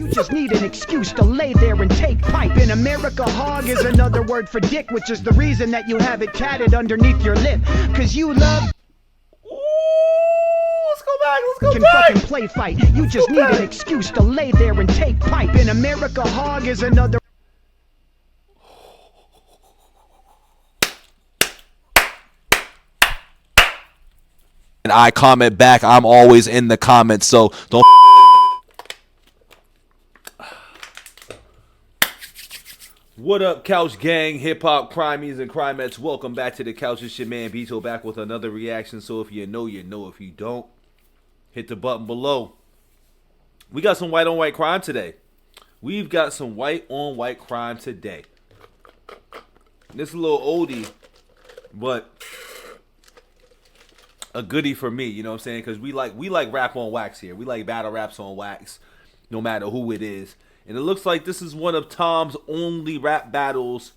You just need an excuse to lay there and take pipe. In America, hog is another word for dick, which is the reason that you have it tatted underneath your lip. Cause you love... Can fucking play fight. You just need an excuse to lay there and take pipe. In America, hog is another... And I comment back. I'm always in the comments, so don't... What up, Couch Gang, Hip Hop, Crimies, and Crimettes? Welcome back to the couch. It's your man Bito back with another reaction. So if you know, you know. If you don't, hit the button below. We got some white on white crime today. We've got some white on white crime today. This is a little oldie, but a goodie for me. You know what I'm saying? Because we like rap on wax here. We like battle raps on wax, no matter who it is. And it looks like this is one of Tom's only rap battles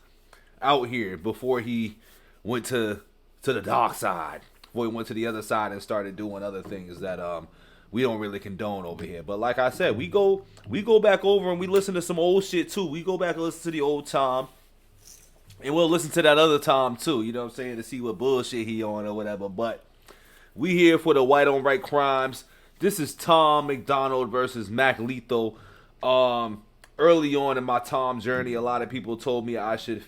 out here before he went to the dark side. Before he went to the other side and started doing other things that we don't really condone over here. But like I said, we go back over and we listen to some old shit too. We go back and listen to the old Tom. And we'll listen to that other Tom too, you know what I'm saying, to see what bullshit he on or whatever. But we here for the white on white crimes. This is Tom Macdonald versus Mac Lethal. Early on in my Tom journey, a lot of people told me I should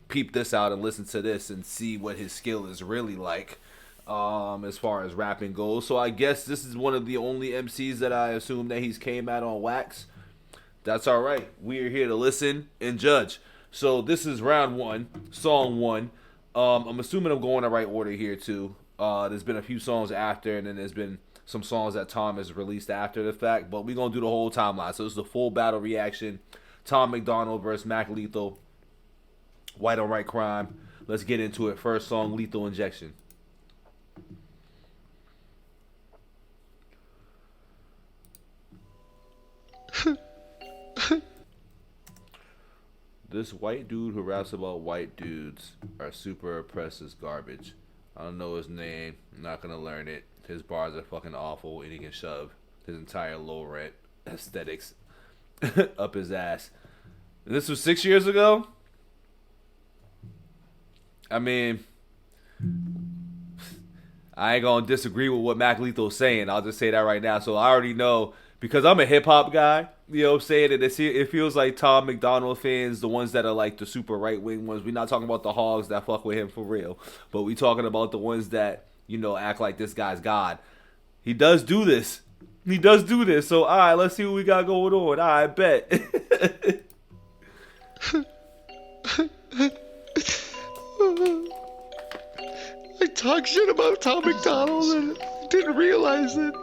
peep this out and listen to this and see what his skill is really like, as far as rapping goes. So I guess this is one of the only MCs that I assume that he's came at on wax. That's all right. We are here to listen and judge. So this is round one, song one. I'm assuming I'm going in the right order here too. There's been a few songs after, and then there's been some songs that Tom has released after the fact, but we're going to do the whole timeline. So this is the full battle reaction. Tom Macdonald versus Mac Lethal. White on white crime. Let's get into it. First song, Lethal Injection. This white dude who raps about white dudes are super oppressed is garbage. I don't know his name. I'm not going to learn it. His bars are fucking awful, and he can shove his entire low rent aesthetics up his ass. This was 6 years ago? I mean, I ain't gonna disagree with what Mac Lethal's saying. I'll just say that right now. So I already know, because I'm a hip-hop guy, you know what I'm saying? And it feels like Tom Macdonald fans, the ones that are like the super right-wing ones, we're not talking about the hogs that fuck with him for real, but we talking about the ones that, you know, act like this guy's God. He does do this. He does do this. So, all right, let's see what we got going on. All right, bet. I talk shit about Tom Macdonald and didn't realize it.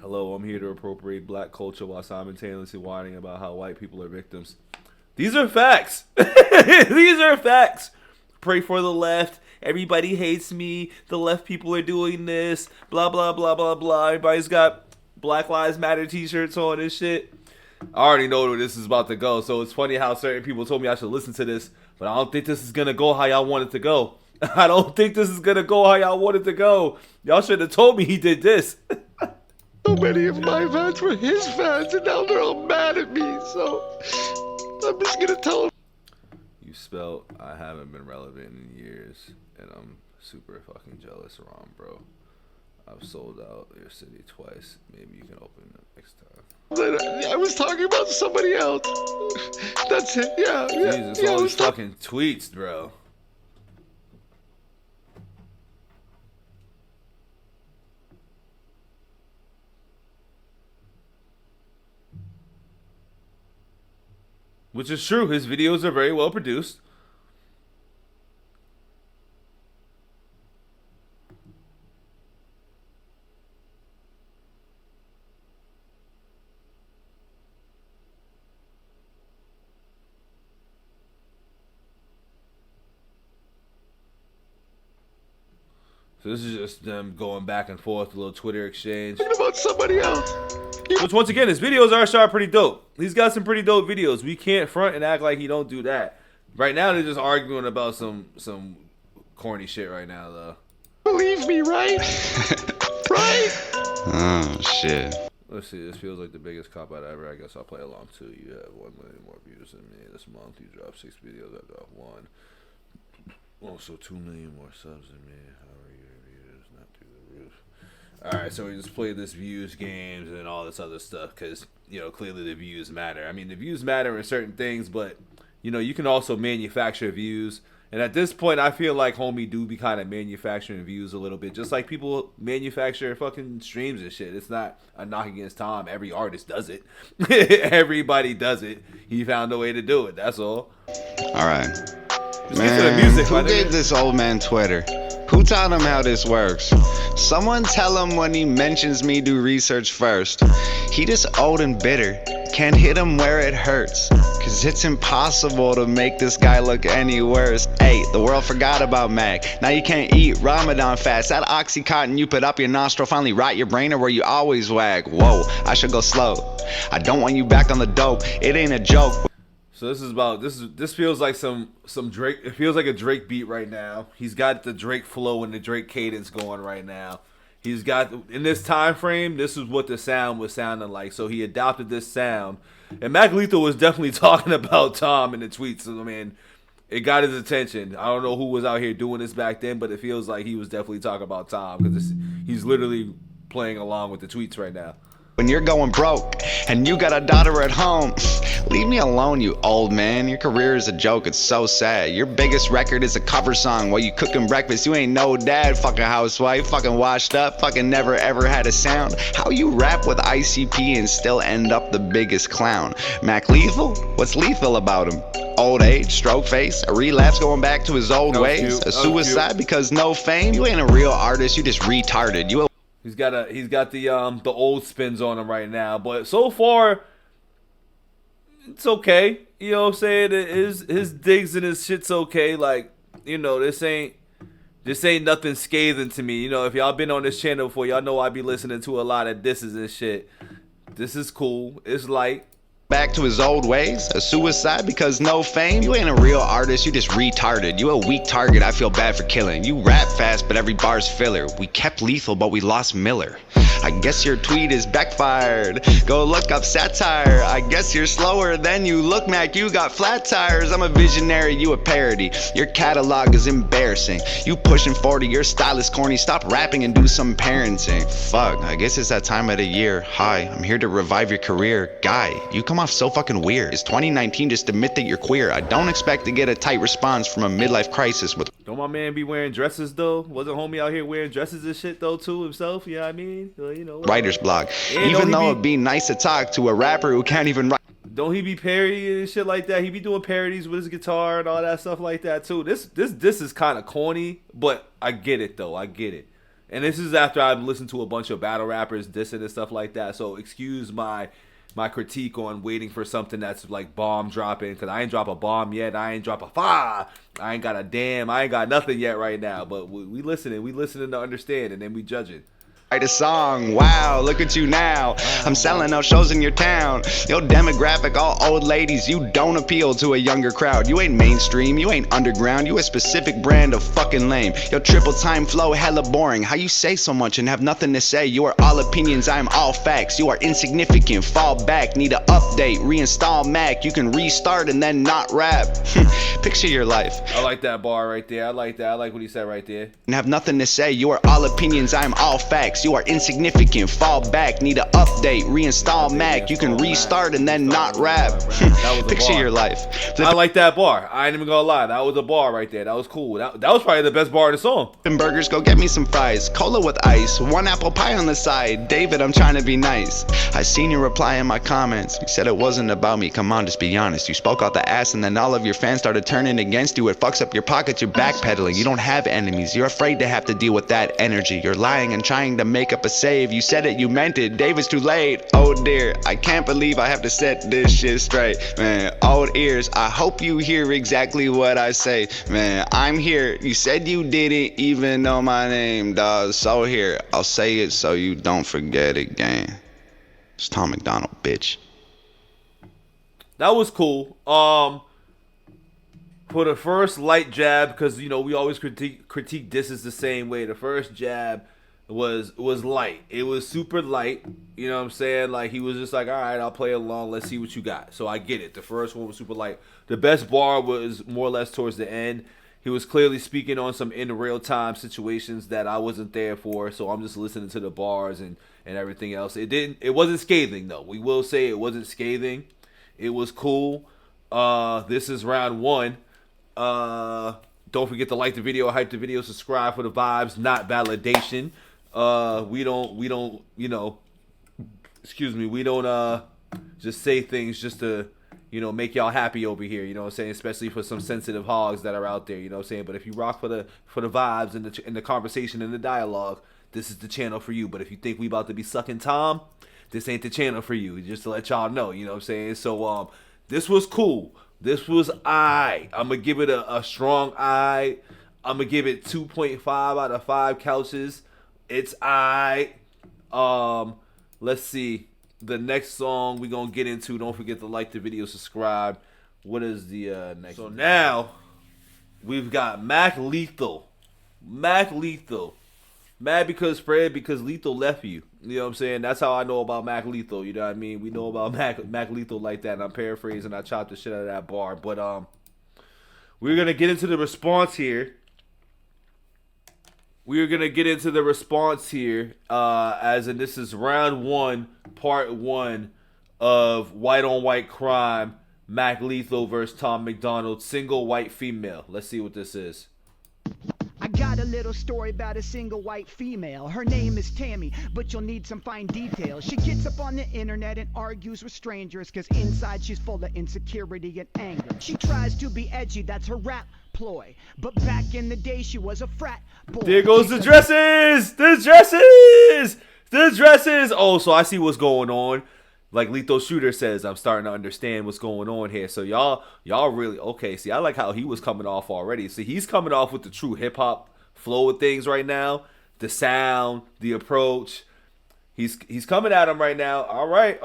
Hello, I'm here to appropriate black culture while simultaneously whining about how white people are victims. These are facts. These are facts. Pray for the left. Everybody hates me. The left people are doing this. Blah, blah, blah, blah, blah. Everybody's got Black Lives Matter t-shirts on and shit. I already know where this is about to go. So it's funny how certain people told me I should listen to this. But I don't think this is going to go how y'all want it to go. I don't think this is going to go how y'all want it to go. Y'all should have told me he did this. So many of my fans were his fans, and now they're all mad at me. So I'm just going to tell them. You spelled I haven't been relevant in years, and I'm super fucking jealous, Ron, bro. I've sold out your city twice. Maybe you can open it next time. I was talking about somebody else. That's it. Yeah. Jesus, Yeah, all these fucking tweets, bro. Which is true. His videos are very well produced. So this is just them going back and forth, a little Twitter exchange. Talking about somebody else. Which, once again, his videos are shot pretty dope. He's got some pretty dope videos. We can't front and act like he don't do that. Right now, they're just arguing about some corny shit right now, though. Believe me, right? Right? Oh, shit. Let's see. This feels like the biggest cop out ever. I guess I'll play along too. You have 1 million more views than me this month. You dropped 6 videos. I dropped 1. Also 2 million more subs than me. How are your views? Not through the roof. All right, so we just played this views games and all this other stuff because clearly the views matter. I mean, the views matter in certain things, but you can also manufacture views. And at this point, I feel like homie do be kind of manufacturing views a little bit, just like people manufacture fucking streams and shit. It's not a knock against Tom. Every artist does it. Everybody does it. He found a way to do it. That's all. All right. Just Man, get to the music, who gave this old man Twitter? Who taught him how this works? Someone tell him when he mentions me, do research first. He just old and bitter. Can't hit him where it hurts. Cause it's impossible to make this guy look any worse. Hey, the world forgot about Mac. Now you can't eat Ramadan fast. That Oxycontin you put up your nostril finally rot your brain or where you always wag. Whoa, I should go slow. I don't want you back on the dope. It ain't a joke. So this feels like some Drake. It feels like a Drake beat right now. He's got the Drake flow and the Drake cadence going right now. He's got in this time frame. This is what the sound was sounding like. So he adopted this sound. And Mac Lethal was definitely talking about Tom in the tweets. So, I mean, it got his attention. I don't know who was out here doing this back then, but it feels like he was definitely talking about Tom because he's literally playing along with the tweets right now. When you're going broke and you got a daughter at home, leave me alone, you old man. Your career is a joke, it's so sad. Your biggest record is a cover song while you cooking breakfast. You ain't no dad, fucking housewife, fucking washed up, fucking never ever had a sound. How you rap with ICP and still end up the biggest clown? Mac Lethal? What's lethal about him? Old age, stroke face, a relapse going back to his old ways, a suicide because no fame. You ain't a real artist, you just retarded. You a He's got the old spins on him right now, but so far it's okay. You know what I'm saying? His digs and his shit's okay. Like, this ain't nothing scathing to me. If y'all been on this channel before, y'all know I be listening to a lot of disses and shit. This is cool. It's light. back to his old ways, a suicide because no fame. You ain't a real artist, you just retarded. You a weak target, I feel bad for killing. You rap fast, but every bar's filler. We kept Lethal, but we lost Miller. I guess your tweet is backfired. Go look up satire. I guess you're slower than you look, Mac. You got flat tires. I'm a visionary, you a parody. Your catalog is embarrassing. You pushing 40, your style is corny. Stop rapping and do some parenting. Fuck, I guess it's that time of the year. Hi, I'm here to revive your career. Guy, you come off so fucking weird. It's 2019, just admit that you're queer. I don't expect to get a tight response from a midlife crisis with... Don't my man be wearing dresses though? Wasn't homie out here wearing dresses and shit though too himself? You know what I mean? You know, writer's block. Even though it'd be nice to talk to a rapper who can't even write. Don't he be parodying and shit like that? He be doing parodies with his guitar and all that stuff like that too. This is kind of corny, but I get it though. I get it. And this is after I've listened to a bunch of battle rappers dissing and stuff like that. So excuse my critique on waiting for something that's like bomb dropping, because I ain't drop a bomb yet. I ain't drop a fa. I ain't got a damn. I ain't got nothing yet right now. But we listening. We listening to understand, and then we judging. Write a song, wow, look at you now. I'm selling out shows in your town. Your demographic, all old ladies. You don't appeal to a younger crowd. You ain't mainstream, you ain't underground. You a specific brand of fucking lame. Your triple time flow hella boring. How you say so much and have nothing to say? You are all opinions, I am all facts. You are insignificant, fall back. Need a update, reinstall Mac. You can restart and then not rap. Picture your life. I like that bar right there. I like that. I like what he said right there. And have nothing to say. You are all opinions, I am all facts. You are insignificant, fall back, need a update, reinstall Mac. You can restart and then not rap. Picture your life. I like that bar. I ain't even gonna lie. That was a bar right there. That was cool. That was probably the best bar of the song. Burgers, go get me some fries. Cola with ice, one apple pie on the side. David, I'm trying to be nice. I seen your reply in my comments. You said it wasn't about me. Come on, just be honest. You spoke out the ass and then all of your fans started turning against you. It fucks up your pockets. You're backpedaling. You don't have enemies. You're afraid to have to deal with that energy. You're lying and trying to make up a save. You said it, you meant it. David's too late. Oh dear, I can't believe I have to set this shit straight. Man, old ears, I hope you hear exactly what I say. Man, I'm here. You said you didn't even know my name, dawg. So here, I'll say it so you don't forget again. It's Tom Macdonald, bitch. That was cool. For the first light jab, because you know we always critique disses the same way. The first jab, was light. It was super light. You know what I'm saying? Like, he was just like, all right, I'll play along. Let's see what you got. So I get it. The first one was super light. The best bar was more or less towards the end. He was clearly speaking on some in real time situations that I wasn't there for. So I'm just listening to the bars and everything else. It wasn't scathing though. We will say it wasn't scathing. It was cool. This is round one. Don't forget to like the video, hype the video, subscribe for the vibes, not validation. We don't, you know, excuse me, we don't just say things just to, you know, make y'all happy over here, you know what I'm saying? Especially for some sensitive hogs that are out there, you know what I'm saying? But if you rock for the vibes and the conversation and the dialogue, this is the channel for you. But if you think we about to be sucking Tom, this ain't the channel for you. Just to let y'all know, you know what I'm saying? So this was cool. This was I'm gonna give it a strong I'm gonna give it 2.5 out of 5 couches. It's let's see. The next song we gonna get into. Don't forget to like the video, subscribe. What is the next? So now we've got Mac Lethal. Mac Lethal. Mad because Fred, because Lethal left you. You know what I'm saying? That's how I know about Mac Lethal. You know what I mean? We know about Mac Lethal like that. And I'm paraphrasing. I chopped the shit out of that bar. But we're gonna get into the response here. We're gonna get into the response here, as in this is round one, part one of white on white crime. Mac Lethal versus Tom Macdonald, single white female. Let's see what this is. I got a little story about a single white female. Her name is Tammy, but you'll need some fine details. She gets up on the internet and argues with strangers, cause inside she's full of insecurity and anger. She tries to be edgy, that's her rap ploy. But back in the day she was a frat boy. There goes the dresses! The dresses! The dresses! Oh, so I see what's going on. Like Lethal Shooter says, I'm starting to understand what's going on here. So y'all really, okay, see, I like how he was coming off already. See, he's coming off with the true hip-hop flow of things right now. The sound, the approach. He's coming at him right now. All right.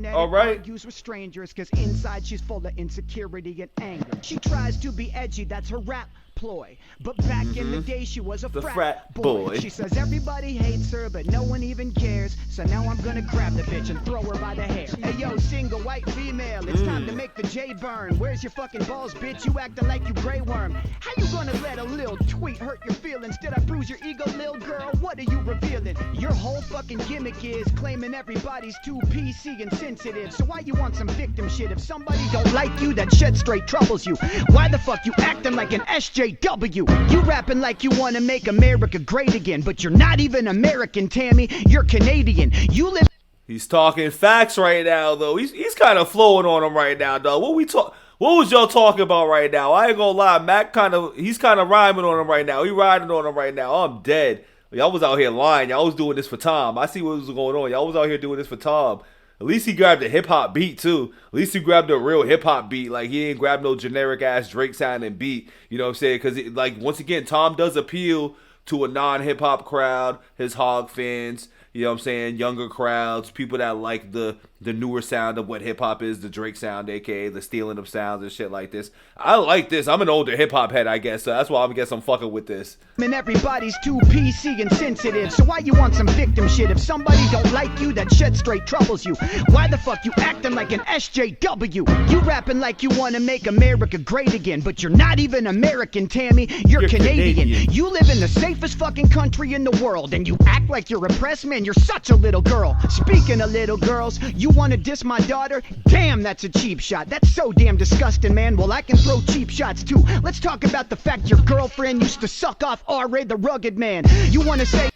Argues with strangers, cause inside she's full of insecurity and anger. She tries to be edgy, that's her rap ploy. But back in the day she was a frat boy. She says everybody hates her, but no one even cares. So now I'm gonna grab the bitch and throw her by the hair. Hey yo, single white female, it's time to make the J burn. Where's your fucking balls, bitch? You acting like you Grey Worm. How you gonna let a little tweet hurt your feelings? Did I bruise your ego, little girl? What are you revealing? Your whole fucking gimmick is claiming everybody's too PC and sensitive. So why you want some victim shit? If somebody don't like you, that shit straight troubles you. Why the fuck you acting like an SJW? You rapping like you wanna make America great again, but you're not even American, Tammy. You're Canadian. You live. He's talking facts right now, though. He's kind of flowing on him right now, dog. What was y'all talking about right now? I ain't gonna lie, Mac he's kind of rhyming on him right now. He riding on him right now. I'm dead. Y'all was out here lying. Y'all was doing this for Tom. I see what was going on. Y'all was out here doing this for Tom. At least he grabbed a hip-hop beat, too. At least he grabbed a real hip-hop beat. Like, he didn't grab no generic-ass Drake sounding beat. You know what I'm saying? Because, like, once again, Tom does appeal to a non-hip-hop crowd, his hog fans, you know what I'm saying, younger crowds, people that like the newer sound of what hip-hop is, the Drake sound, a.k.a. the stealing of sounds and shit like this. I like this. I'm an older hip-hop head, I guess, so that's why I guess I'm fucking with this. And everybody's too PC and sensitive. So why you want some victim shit? If somebody don't like you, that shit straight troubles you. Why the fuck you acting like an SJW? You rapping like you want to make America great again, but you're not even American, Tammy. You're Canadian. You live in the safest fucking country in the world, and you act like you're repressed, man. You're such a little girl. Speaking of little girls, you want to diss my daughter? Damn, that's a cheap shot. That's so damn disgusting, man. Well, I can throw cheap shots too. Let's talk about the fact your girlfriend used to suck off R.A. the Rugged Man. You want to say...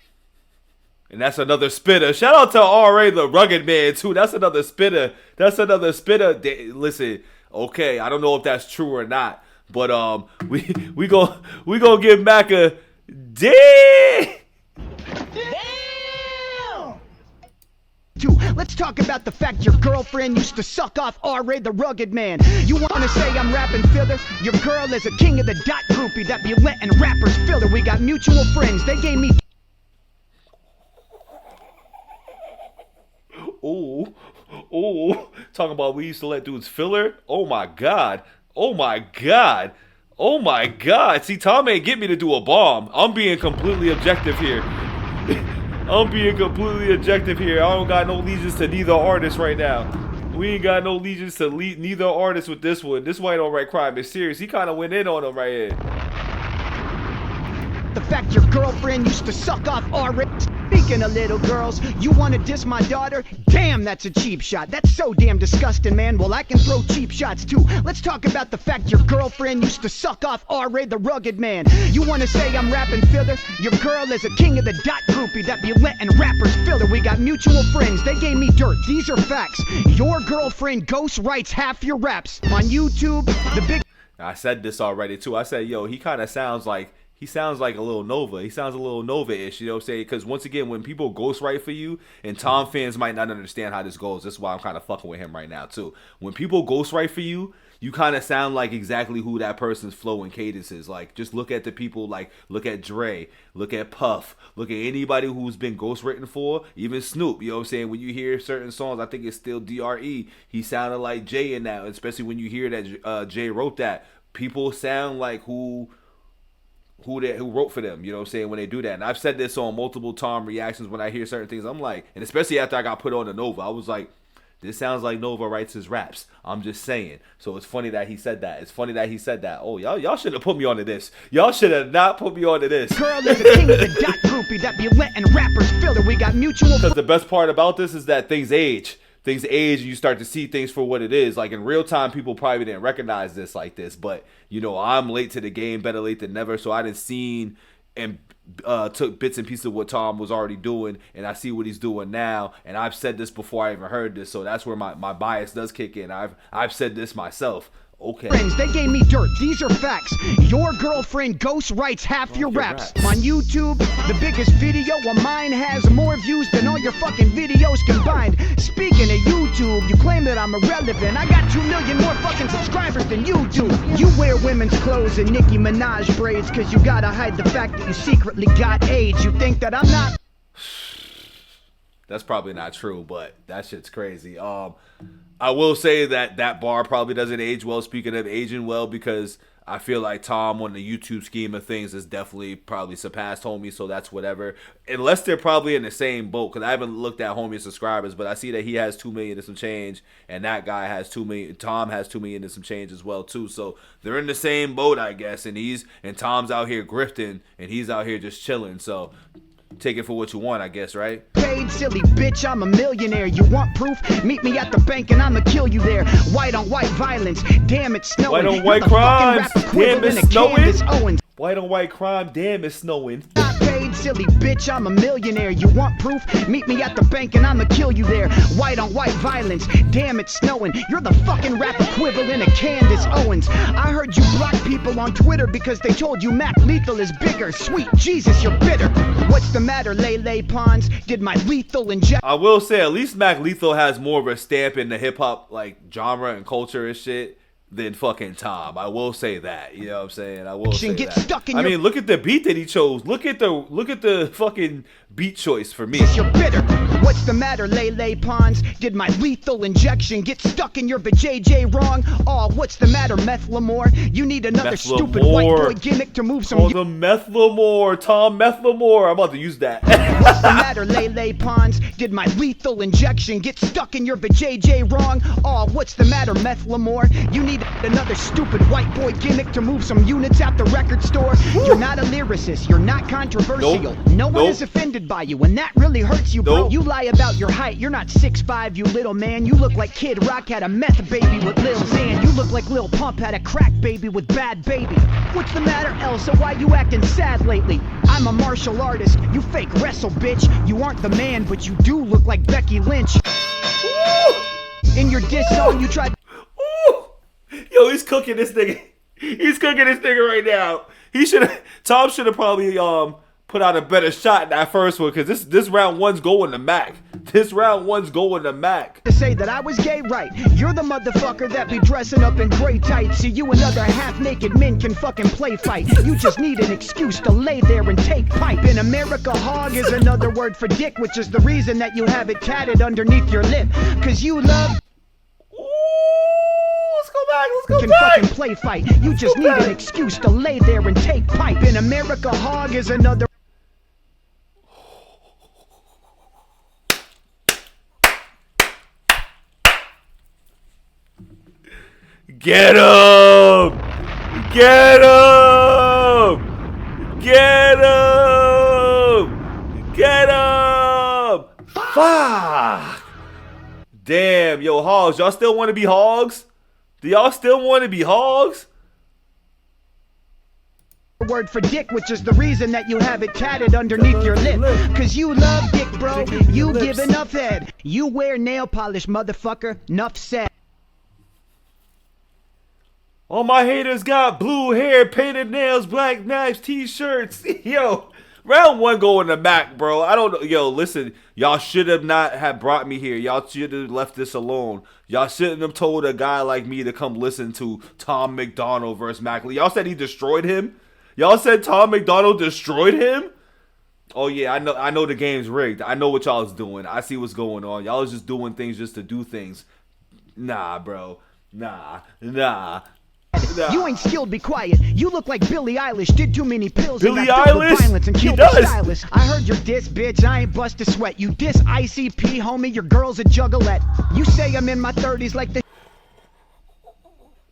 And that's another spitter. Shout out to R.A. the Rugged Man, too. That's another spitter. Listen, okay, I don't know if that's true or not, but we gonna give Mac a damn. Let's talk about the fact your girlfriend used to suck off R.A. the Rugged Man. You wanna say I'm rapping filler? Your girl is a king of the dot groupie that be letting rappers fill her. We got mutual friends, they gave me... Ooh, talking about we used to let dudes fill her? Oh my god. Oh my God. See, Tom ain't get me to do a bomb. I'm being completely objective here. I'm being completely objective here. I don't got no allegiance to neither artist right now. We ain't got no allegiance to neither artist with this one. This white on right crime is serious. He kind of went in on him right here. The fact your girlfriend used to suck off R-rated. Speaking of little girls, you wanna diss my daughter? Damn, that's a cheap shot. That's so damn disgusting, man. Well, I can throw cheap shots too. Let's talk about the fact your girlfriend used to suck off R-Ray the Rugged Man. You wanna say I'm rapping filler? Your girl is a king of the dot groupie that be letting rappers filler. We got mutual friends, they gave me dirt. These are facts. Your girlfriend ghost writes half your raps. On YouTube, the big... I said this already too. I said, yo, he kind of sounds like... He sounds like a little Nova. He sounds a little Nova-ish, you know what I'm saying? Because once again, when people ghostwrite for you, and Tom fans might not understand how this goes. That's why I'm kind of fucking with him right now, too. When people ghostwrite for you, you kind of sound like exactly who that person's flow and cadence is. Like, just look at the people, like, look at Dre, look at Puff, look at anybody who's been ghostwritten for, even Snoop, you know what I'm saying? When you hear certain songs, I think it's still DRE, he sounded like Jay in that, especially when you hear that Jay wrote that. People sound like who wrote for them, you know what I'm saying, when they do that. And I've said this on multiple Tom reactions when I hear certain things. I'm like, and especially after I got put on the Nova, I was like, this sounds like Nova writes his raps. I'm just saying. So it's funny that he said that. It's funny that he said that. Oh, y'all should have put me onto this. Y'all should have not put me onto this. Girl is a king of the dot groupie that be letting rappers filler. We got mutual... Because the best part about this is that things age. Things age and you start to see things for what it is. Like in real time, people probably didn't recognize this like this. But, you know, I'm late to the game, better late than never. So I didn't seen and took bits and pieces of what Tom was already doing. And I see what he's doing now. And I've said this before I even heard this. So that's where my bias does kick in. I've said this myself. Okay. Friends, they gave me dirt. These are facts. Your girlfriend ghost writes half your raps. On YouTube, the biggest video of mine has more views than all your fucking videos combined. Speaking of YouTube, you claim that I'm irrelevant. I got 2 million more fucking subscribers than you do. You wear women's clothes and Nicki Minaj braids cause you gotta hide the fact that you secretly got AIDS. You think that I'm not... That's probably not true, but that shit's crazy. I will say that bar probably doesn't age well, speaking of aging well, because I feel like Tom on the YouTube scheme of things has definitely probably surpassed Homie, so that's whatever. Unless they're probably in the same boat, because I haven't looked at Homie's subscribers, but I see that he has 2 million and some change, and that guy has 2 million, Tom has 2 million and some change as well, too. So they're in the same boat, I guess, and Tom's out here grifting, and he's out here just chilling, so... Take it for what you want, I guess, right? Paid silly bitch, I'm a millionaire. You want proof? Meet me at the bank and I'ma kill you there. White on white violence, damn it's snowing. White on white crimes, damn it's snowing. White on white crime, damn it's snowing. Paid silly bitch, I'm a millionaire. You want proof? Meet me at the bank and I'ma kill you there. White on white violence, damn it's snowing. You're the fucking rap equivalent of Candace Owens. I heard you block people on Twitter because they told you Mac Lethal is bigger. Sweet Jesus, you're bitter. What's the matter, Lele Pons? Did my lethal inject? I will say at least Mac Lethal has more of a stamp in the hip hop like genre and culture and shit than fucking Tom. I will say that. You know what I'm saying? I will say that. I mean, look at the beat that he chose. Look at the fucking beat choice for me. You're bitter. What's the matter, Lele Pons? Did my lethal injection get stuck in your vajayjay wrong? Oh, what's the matter, Meth Lamore? You need another stupid white boy gimmick to move some... Oh, the Meth Lamore. Tom Meth Lamore. I'm about to use that. What's the matter, Lele Pons? Did my lethal injection get stuck in your vajayjay wrong? Oh, what's the matter, Meth Lamore? You need another stupid white boy gimmick to move some units out the record store. Woo. You're not a lyricist. You're not controversial. Nope. No one is offended by you, and that really hurts you, bro. You lie about your height. You're not 6'5", you little man. You look like Kid Rock had a meth baby with Lil Xan. You look like Lil Pump had a crack baby with Bad Baby. What's the matter, Elsa? Why you acting sad lately? I'm a martial artist. You fake wrestle, bitch. You aren't the man, but you do look like Becky Lynch. In your diss song, you tried... Yo, he's cooking this nigga. He's cooking this nigga right now. Tom should have probably put out a better shot in that first one, because this round one's going to Mac. This round one's going to Mac. To say that I was gay, right? You're the motherfucker that be dressing up in gray tights. See, you and other half-naked men can fucking play fight. You just need an excuse to lay there and take pipe. In America, hog is another word for dick, which is the reason that you have it tatted underneath your lip. Cause you love... Ooh, let's go back. Let's go can back. fucking play fight. You just need an excuse to lay there and take pipe. In America, hog is another. Get him! Get him! Get him! Get him! Fuck! Damn, yo, hogs, y'all still want to be hogs? Do y'all still want to be hogs? Word for dick, which is the reason that you have it tatted underneath your lip. Cause you love dick, bro. You give enough head. You wear nail polish, motherfucker. Nuff said. All my haters got blue hair, painted nails, black knives, t-shirts. Yo, round one going to Mac, bro. I don't know. Yo, listen, y'all should have not have brought me here. Y'all should have left this alone. Y'all shouldn't have told a guy like me to come listen to Tom Macdonald versus Mac Lee. Y'all said he destroyed him. Y'all said Tom Macdonald destroyed him. Oh yeah, I know the game's rigged. I know what y'all is doing. I see what's going on. Y'all is just doing things just to do things. Nah, bro. Nah. You ain't skilled, be quiet. You look like Billie Eilish, did too many pills Billie and got filled with Eilish? violence and He killed does. the stylist. I heard your diss, bitch, I ain't bust a sweat. You diss ICP, homie, your girl's a juggalette. You say I'm in my 30s like the...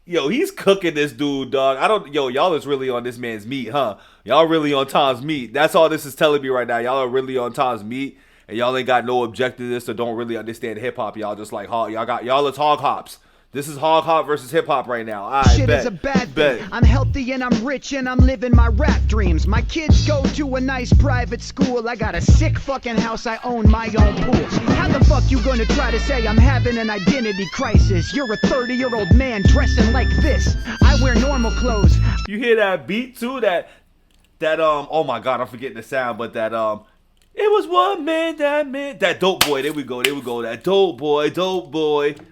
Yo, he's cooking this dude, dog. Y'all is really on this man's meat, huh? Y'all really on Tom's meat. That's all this is telling me right now. Y'all are really on Tom's meat, and y'all ain't got no objectiveness or don't really understand hip hop. Y'all just like hog. Y'all is hog hops. This is hog hop versus hip hop right now. All right, Shit bet, is a bad bet. thing. I'm healthy and I'm rich and I'm living my rap dreams. My kids go to a nice private school. I got a sick fucking house. I own my own pool. How the fuck you gonna try to say I'm having an identity crisis? You're a 30-year-old man dressing like this. I wear normal clothes. You hear that beat too? That oh my god, I'm forgetting the sound, but that it was one man, that dope boy. There we go. That dope boy,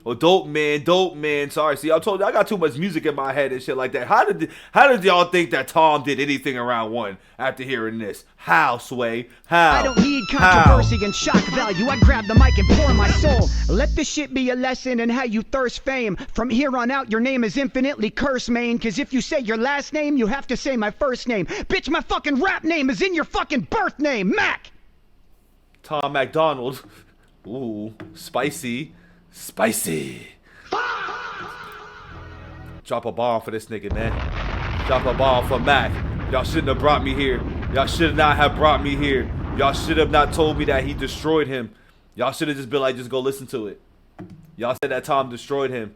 or dope man. Sorry, see, I told you I got too much music in my head and shit like that. How did y'all think that Tom did anything around one after hearing this? How, Sway? How? I don't need controversy and shock value. I grab the mic and pour my soul. Let this shit be a lesson in how you thirst fame. From here on out, your name is infinitely cursed, man. Cause if you say your last name, you have to say my first name. Bitch, my fucking rap name is in your fucking birth name, Mac. Tom Macdonald. Ooh, spicy. Drop a bomb for this nigga, man. Drop a bomb for Mac. Y'all shouldn't have brought me here. Y'all should not have brought me here. Y'all should have not told me that he destroyed him. Y'all should have just been like, just go listen to it. Y'all said that Tom destroyed him.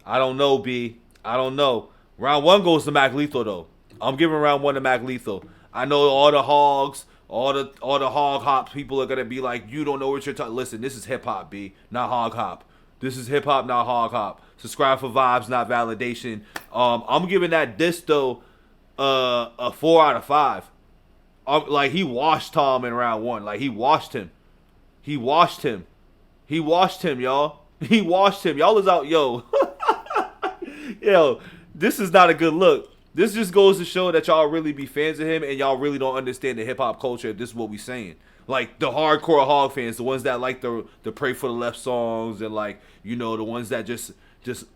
I don't know, B. I don't know. Round one goes to Mac Lethal, though. I'm giving round one to Mac Lethal. I know all the hogs, all the hog hop people are gonna be like, you don't know what you're talking. Listen, this is hip hop, B, not hog hop. This is hip hop, not hog hop. Subscribe for vibes, not validation. I'm giving that diss though a 4 out of 5. Like he washed Tom in round one. Like he washed him, y'all. He washed him. Y'all is out, yo. Yo, this is not a good look. This just goes to show that y'all really be fans of him and y'all really don't understand the hip-hop culture. This is what we saying. Like, the hardcore hog fans, the ones that like the Pray for the Left songs and, like, you know, the ones that just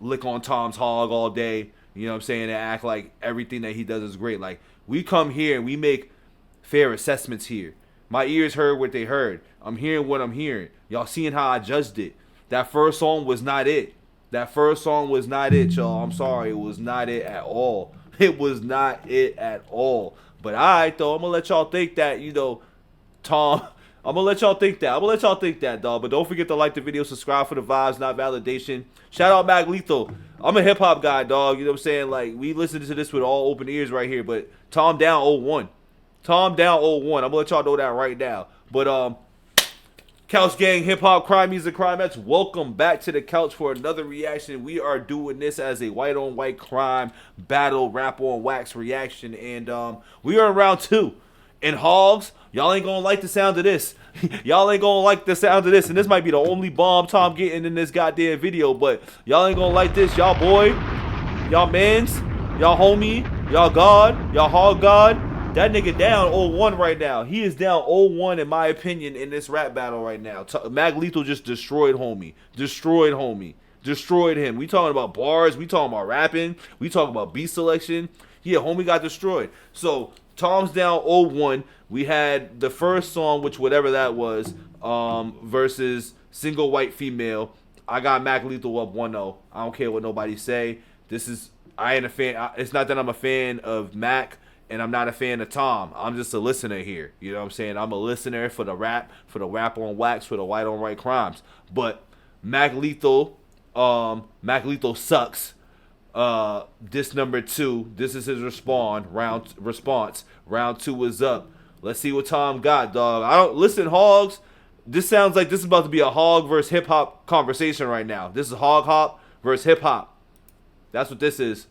lick on Tom's hog all day, you know what I'm saying, and act like everything that he does is great. Like, we come here and we make fair assessments here. My ears heard what they heard. I'm hearing what I'm hearing. Y'all seeing how I judged it. That first song was not it. Y'all. I'm sorry. It was not it at all. It was not it at all. But alright though, I'm gonna let y'all think that, you know, Tom. I'm gonna let y'all think that, dog. But don't forget to like the video, subscribe for the vibes, not validation. Shout out Mac Lethal. I'm a hip hop guy, dog. You know what I'm saying? Like, we listen to this with all open ears right here. But Tom down 0-1. I'm gonna let y'all know that right now. But Couch Gang, Hip Hop, Crime Music, Crimettes, welcome back to the couch for another reaction. We are doing this as a white on white crime battle rap on wax reaction, and we are in round 2. And hogs, y'all ain't gonna like the sound of this. And this might be the only bomb Tom getting in this goddamn video, but y'all ain't gonna like this. Y'all boy, y'all mans, y'all homie, y'all god, y'all hog god. That nigga down 0-1 right now. He is down 0-1 in my opinion in this rap battle right now. Mac Lethal just destroyed homie. destroyed him. We talking about bars, we talking about rapping, we talking about beat selection. Yeah, homie got destroyed. So Tom's down 0-1. We had the first song, which whatever that was, versus Single White Female. I got Mac Lethal up 1-0. I don't care what nobody say. I ain't a fan. It's not that I'm a fan of Mac, and I'm not a fan of Tom. I'm just a listener here. You know what I'm saying? I'm a listener for the rap on wax, for the white on white crimes. But Mac Lethal sucks. This number 2. This is his response. Round 2 is up. Let's see what Tom got, dog. I don't listen, hogs. This sounds like this is about to be a hog versus hip hop conversation right now. This is hog hop versus hip hop. That's what this is.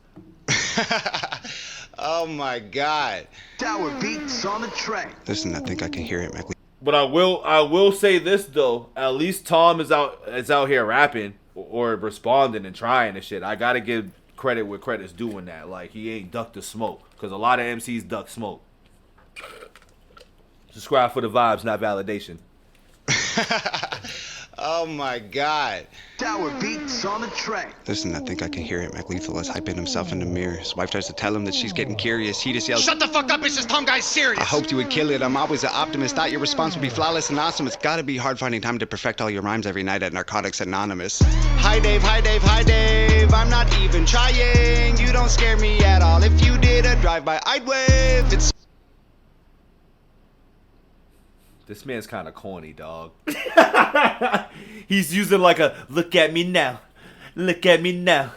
Oh my God. Tower beats on the track. Listen, I think I can hear it, Mac. But I will say this though. At least Tom is out here rapping or responding and trying and shit. I gotta give credit where credit's due in that. Like, he ain't ducked the smoke, because a lot of MCs duck smoke. Subscribe for the vibes, not validation. Oh my God. Tower beats on the track. Listen, I think I can hear it. Mac Lethal is hyping himself in the mirror. His wife tries to tell him that she's getting curious. He just yells, Shut the fuck up, it's just Tom Guy's serious. I hoped you would kill it. I'm always an optimist. Thought your response would be flawless and awesome. It's gotta be hard finding time to perfect all your rhymes every night at Narcotics Anonymous. Hi Dave, hi Dave, hi Dave. I'm not even trying. You don't scare me at all. If you did a drive-by, I'd wave. It's This man's kind of corny, dog. He's using like a look at me now. Look at me now.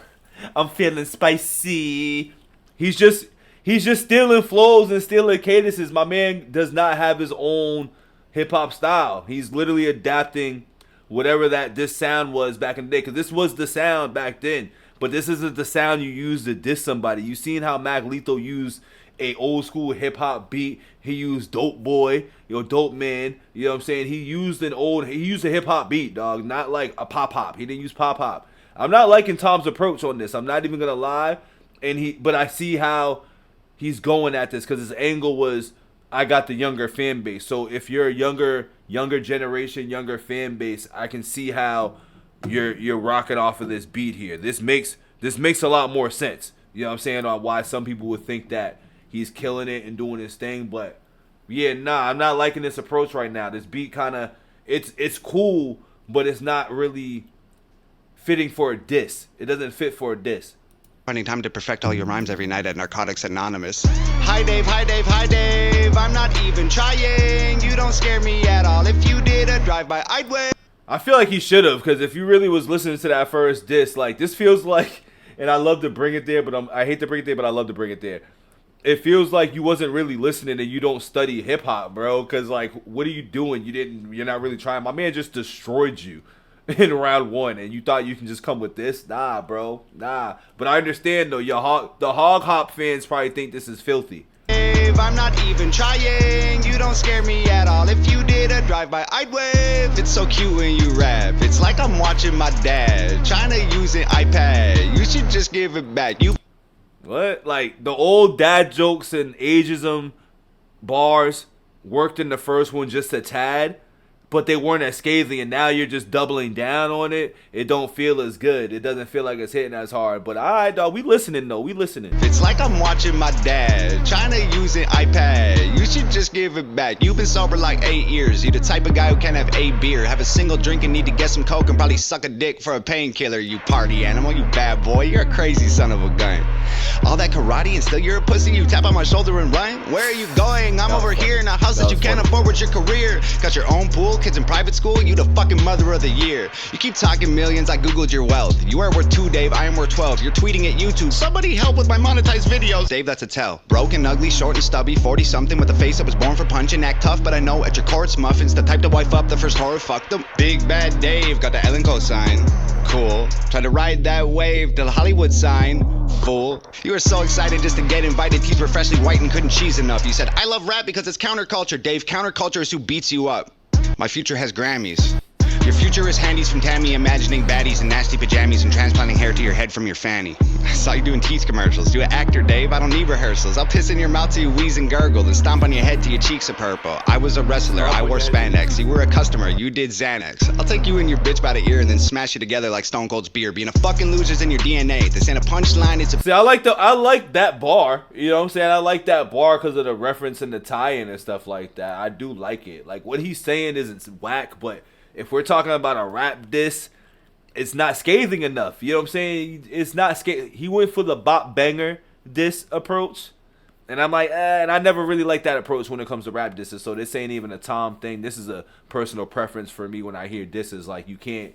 I'm feeling spicy. He's just stealing flows and stealing cadences. My man does not have his own hip hop style. He's literally adapting whatever this sound was back in the day, because this was the sound back then. But this isn't the sound you use to diss somebody. You seen how Mac Lethal used a old school hip hop beat. He used Dope Boy, Dope Man. You know what I'm saying? He used a hip hop beat, dog, not like a pop hop. He didn't use pop hop. I'm not liking Tom's approach on this. I'm not even gonna lie. But I see how he's going at this, because his angle was, I got the younger fan base. So if you're a younger generation, younger fan base, I can see how you're rocking off of this beat here. This makes a lot more sense. You know what I'm saying? On why some people would think that he's killing it and doing his thing. But yeah, I'm not liking this approach right now. This beat kind of, it's cool, but it's not really fitting for a diss. It doesn't fit for a diss. Finding time to perfect all your rhymes every night at Narcotics Anonymous. Hi Dave, hi Dave, hi Dave. I'm not even trying. You don't scare me at all. If you did a drive-by, I'd wave. I feel like he should have, because if you really was listening to that first diss, like, this feels like, and I love to bring it there, but I hate to bring it there, but I love to bring it there. It feels like you wasn't really listening and you don't study hip hop, bro. Cause like, what are you doing? You're not really trying. My man just destroyed you in round 1, and you thought you can just come with this? Nah, bro, nah. But I understand though. The hog hop fans probably think this is filthy. I'm not even trying. You don't scare me at all. If you did a drive-by, I'd wave. It's so cute when you rap. It's like I'm watching my dad trying to use an iPad. You should just give it back. What? Like, the old dad jokes and ageism bars worked in the first one just a tad, but they weren't as scathing, and now you're just doubling down on it. It don't feel as good. It doesn't feel like it's hitting as hard. But alright, dog, we listening though. We listening. It's like I'm watching my dad trying to use an iPad. You should just give it back. You've been sober like 8 years. You the type of guy who can't have a beer, have a single drink and need to get some coke, and probably suck a dick for a painkiller. You party animal, you bad boy. You're a crazy son of a gun. All that karate and still you're a pussy. You tap on my shoulder and run. Where are you going? I'm over here in a house that you can't afford with your career. Got your own pool, kids in private school. You the fucking mother of the year. You keep talking millions, I googled your wealth. You are worth 2, Dave, I am worth 12. You're tweeting at YouTube, somebody help with my monetized videos. Dave, that's a tell. Broken, ugly, short and stubby, 40 something with a face that was born for punching. Act tough, but I know at your courts muffins, the type to wife up the first horror, fuck them. Big bad Dave, got the Ellen cosign. Cool. Try to ride that wave till Hollywood sign. Fool. You were so excited just to get invited. Teeth were freshly white and couldn't cheese enough. You said, I love rap because it's counterculture. Dave, counterculture is who beats you up. My future has Grammys. Your future is handies from Tammy, imagining baddies in nasty pajamas and transplanting hair to your head from your fanny. I saw you doing teeth commercials. Do an actor, Dave. I don't need rehearsals. I'll piss in your mouth till you wheeze and gurgle, then stomp on your head till your cheeks are purple. I was a wrestler. I wore spandex. You were a customer. You did Xanax. I'll take you and your bitch by the ear and then smash you together like Stone Cold's beer. Being a fucking loser's in your DNA. This ain't a punchline. It's a. See, I like that bar. You know what I'm saying? I like that bar because of the reference and the tie-in and stuff like that. I do like it. Like, what he's saying isn't whack, but if we're talking about a rap diss, it's not scathing enough. You know what I'm saying? It's not scathing. He went for the bop banger diss approach, and I'm like, and I never really liked that approach when it comes to rap disses. So this ain't even a Tom thing. This is a personal preference for me when I hear disses. Like, you can't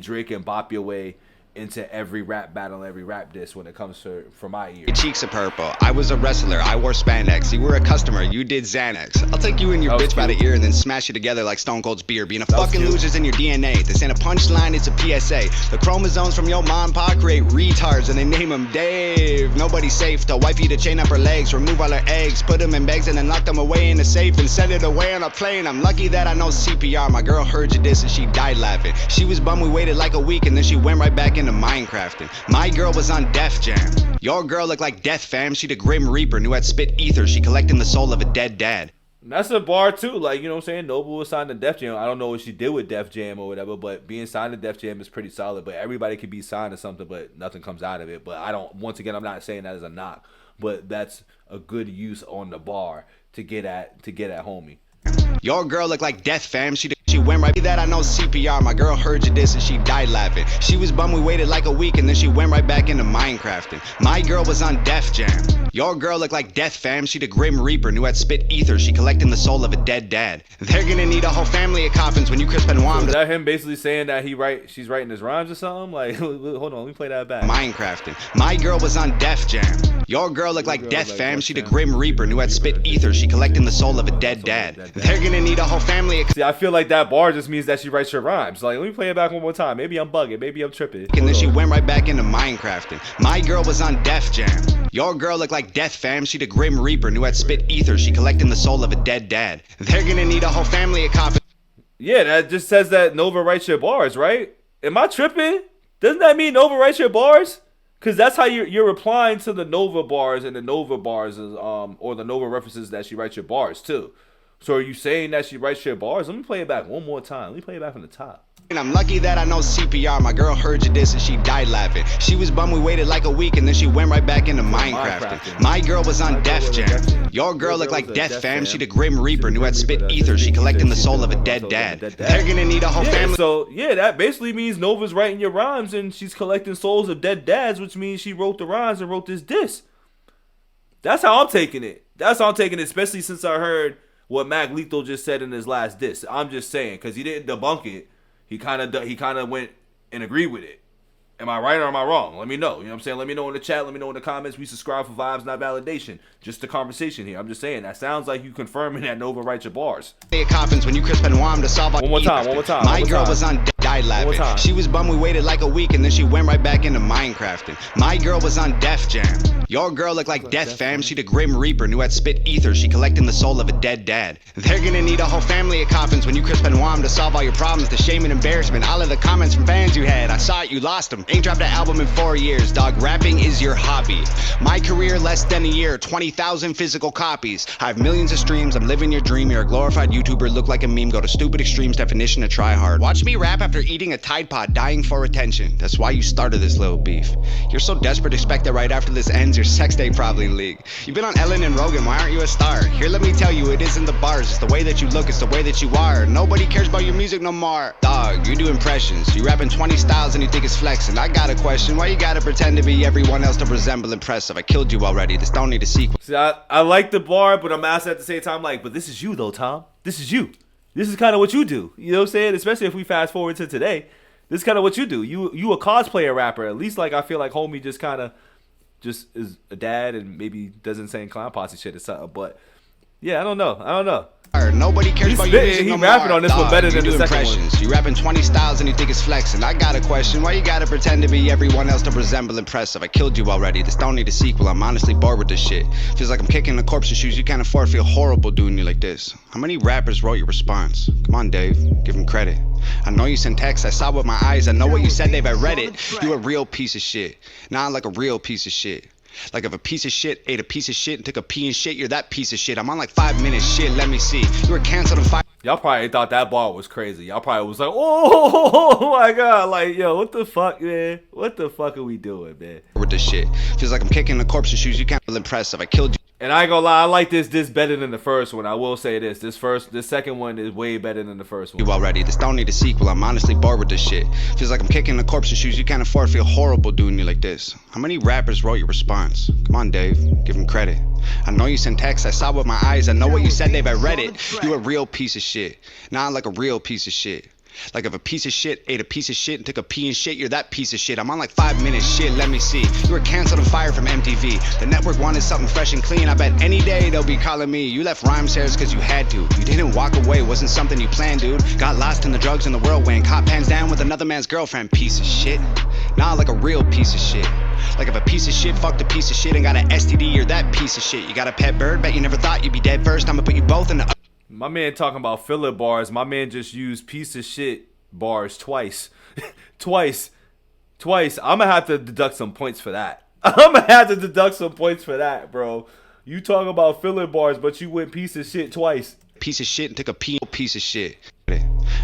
drink and bop your way into every rap battle, every rap diss when it comes to for my ear. Your cheeks are purple. I was a wrestler. I wore spandex. You were a customer. You did Xanax. I'll take you and your bitch by the ear and then smash you together like Stone Cold's beer. Being a fucking loser's in your DNA. This ain't a punchline, it's a PSA. The chromosomes from your mom and pop create retards and they name them Dave. Nobody's safe to wife you to chain up her legs, remove all her eggs, put them in bags and then lock them away in a safe and send it away on a plane. I'm lucky that I know CPR. My girl heard you diss and she died laughing. She was bummed we waited like a week and then she went right back into Minecrafting. My girl was on Def Jam. Your girl looked like Death Fam. She the Grim Reaper, knew I'd spit ether. She collecting the soul of a dead dad. That's a bar too. Like, you know what I'm saying? Noble was signed to Def Jam. I don't know what she did with Def Jam or whatever, but being signed to Def Jam is pretty solid. But everybody could be signed to something, but nothing comes out of it. But once again, I'm not saying that as a knock, but that's a good use on the bar to get at homie. Your girl looked like Death Fam. She went right that I know CPR. My girl heard you diss and she died laughing. She was bummed we waited like a week and then she went right back into Minecrafting. My girl was on Def Jam. Your girl looked like Death Fam. She the Grim Reaper, knew I'd spit ether. She collecting the soul of a dead dad. They're gonna need a whole family of coffins when you crisp and warm. Is that him basically saying that she's writing his rhymes or something? Like, hold on, let me play that back. Minecrafting. My girl was on Def Jam. Your girl looked like Death Fam. She the Grim Reaper, knew I'd spit ether. She collecting the soul of a dead dad. They're gonna need a whole family of. See, I feel like that bar just means that she writes her rhymes. Like, let me play it back one more time. Maybe I'm bugging. Maybe I'm tripping. And then she went right back into Minecrafting. My girl was on Def Jam. Your girl looked like Death Fam. She the Grim Reaper, knew I'd spit ether. She collecting the soul of a dead dad. They're gonna need a whole family of coffins. Yeah, that just says that Nova writes your bars, right? Am I tripping? Doesn't that mean Nova writes your bars? Because that's how you're replying to the Nova bars and the Nova bars, or the Nova references that she writes your bars too. So are you saying that she writes your bars? Let me play it back one more time. Let me play it back from the top. And I'm lucky that I know CPR. My girl heard you diss and she died laughing. She was bummed we waited like a week and then she went right back into Minecrafting. My girl was on Def Jam. Your girl looked like Death Fam. She the Grim Reaper, knew I'd spit ether. She collecting the soul of a dead dad. They're gonna need a whole family. So yeah, that basically means Nova's writing your rhymes and she's collecting souls of dead dads, which means she wrote the rhymes and wrote this diss. That's how I'm taking it. Especially since I heard what Mac Lethal just said in his last diss. I'm just saying, because he didn't debunk it. He kind of went and agreed with it. Am I right or am I wrong? Let me know. You know what I'm saying? Let me know in the chat. Let me know in the comments. We subscribe for vibes, not validation. Just the conversation here. I'm just saying. That sounds like you confirming that Nova writes your bars. Coffins when you crisp and warm to solve. One more time. My girl was on died laughing. She was bummed we waited like a week and then she went right back into Minecrafting. My girl was on Def Jam. Your girl looked like Death Fam. She the Grim Reaper, knew I'd spit ether. She collecting the soul of a dead dad. They're gonna need a whole family of coffins when you crisp and warm to solve all your problems. The shame and embarrassment. All of the comments from fans you had. I saw it, you lost them. Ain't dropped an album in 4 years, dog. Rapping is your hobby. My career less than a year, 20,000 physical copies. I have millions of streams, I'm living your dream. You're a glorified YouTuber, look like a meme. Go to stupid extremes, definition of try hard. Watch me rap after eating a Tide Pod, dying for attention. That's why you started this little beef. You're so desperate, expect that right after this ends, your sex day probably leak. You've been on Ellen and Rogan, why aren't you a star? Here, let me tell you, it isn't the bars, it's the way that you look, it's the way that you are. Nobody cares about your music no more. Dog, you do impressions, you rapping 20 styles and you think it's flexing. I got a question, why you gotta pretend to be everyone else to resemble impressive? I killed you already, this don't need a sequel. See, I like the bar, but I'm asked at the same time, like, but this is you though, Tom. This is you. This is kind of what you do. You know what I'm saying? Especially if we fast forward to today. This is kind of what you do. You a cosplayer rapper. At least, like, I feel like homie just is a dad and maybe does insane clown posse shit or something. But Yeah, I don't know. Nobody cares He's about spitting, your music he no rapping more. on this one better You than do the second impressions. one. You rapping 20 styles and you think it's flexing. I got a question. Why you gotta pretend to be everyone else to resemble impressive? I killed you already. This don't need a sequel. I'm honestly bored with this shit. Feels like I'm kicking the corpse's shoes you can't afford. Feel horrible doing you like this. How many rappers wrote your response? Come on, Dave. Give him credit. I know you sent text. I saw with my eyes. I know what you said, Dave. I read it. You a real piece of shit. Not like a real piece of shit. Like if a piece of shit ate a piece of shit and took a pee and shit, you're that piece of shit. I'm on like 5 minutes shit, let me see. You were canceled in 5. Y'all probably thought that bar was crazy. Y'all probably was like, oh my god, like, yo, what the fuck, man? What the fuck are we doing, man? With this shit. Feels like I'm kicking the corpse's shoes. You can't feel impressive. I killed you. And I ain't gonna lie, I like this better than the first one. I will say this. This second one is way better than the first one. You already. This don't need a sequel. I'm honestly bored with this shit. Feels like I'm kicking the corpse's shoes you can't afford. Feel horrible doing you like this. How many rappers wrote your response? Come on, Dave. Give him credit. I know you sent text. I saw with my eyes. I know what you said, Dave. I read it. You a real piece of shit. Not like a real piece of shit. Like if a piece of shit ate a piece of shit and took a pee and shit, you're that piece of shit. I'm on like 5 minutes shit, let me see. You were canceled and fired from MTV. The network wanted something fresh and clean. I bet any day they'll be calling me. You left rhymes hairs cause you had to. You didn't walk away, wasn't something you planned, dude. Got lost in the drugs and the whirlwind. Caught pants down with another man's girlfriend. Piece of shit. Nah, like a real piece of shit. Like if a piece of shit fucked a piece of shit and got an STD, you're that piece of shit. You got a pet bird, bet you never thought you'd be dead first. I'ma put you both in the... My man talking about filler bars. My man just used piece of shit bars twice. twice. I'm gonna have to deduct some points for that. Bro. You talk about filler bars, but you went piece of shit twice. Piece of shit and took a piece of shit.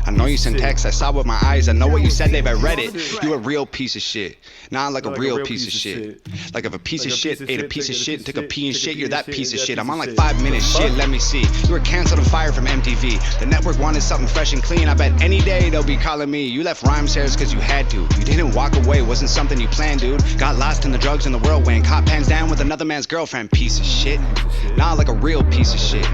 I know you sent text. I saw with my eyes. I know what you said, Dave. I read it. You a real piece of shit. Not like a real piece of shit. Like if a piece of shit ate a piece of shit and took a pee and shit, you're that piece of shit. I'm on like 5 minutes shit, let me see. You were canceled and fired from MTV. The network wanted something fresh and clean. I bet any day they'll be calling me. You left rhymes hairs cause you had to. You didn't walk away, wasn't something you planned, dude. Got lost in the drugs and the whirlwind. Caught pants down with another man's girlfriend. Piece of shit. Not like a real piece of shit.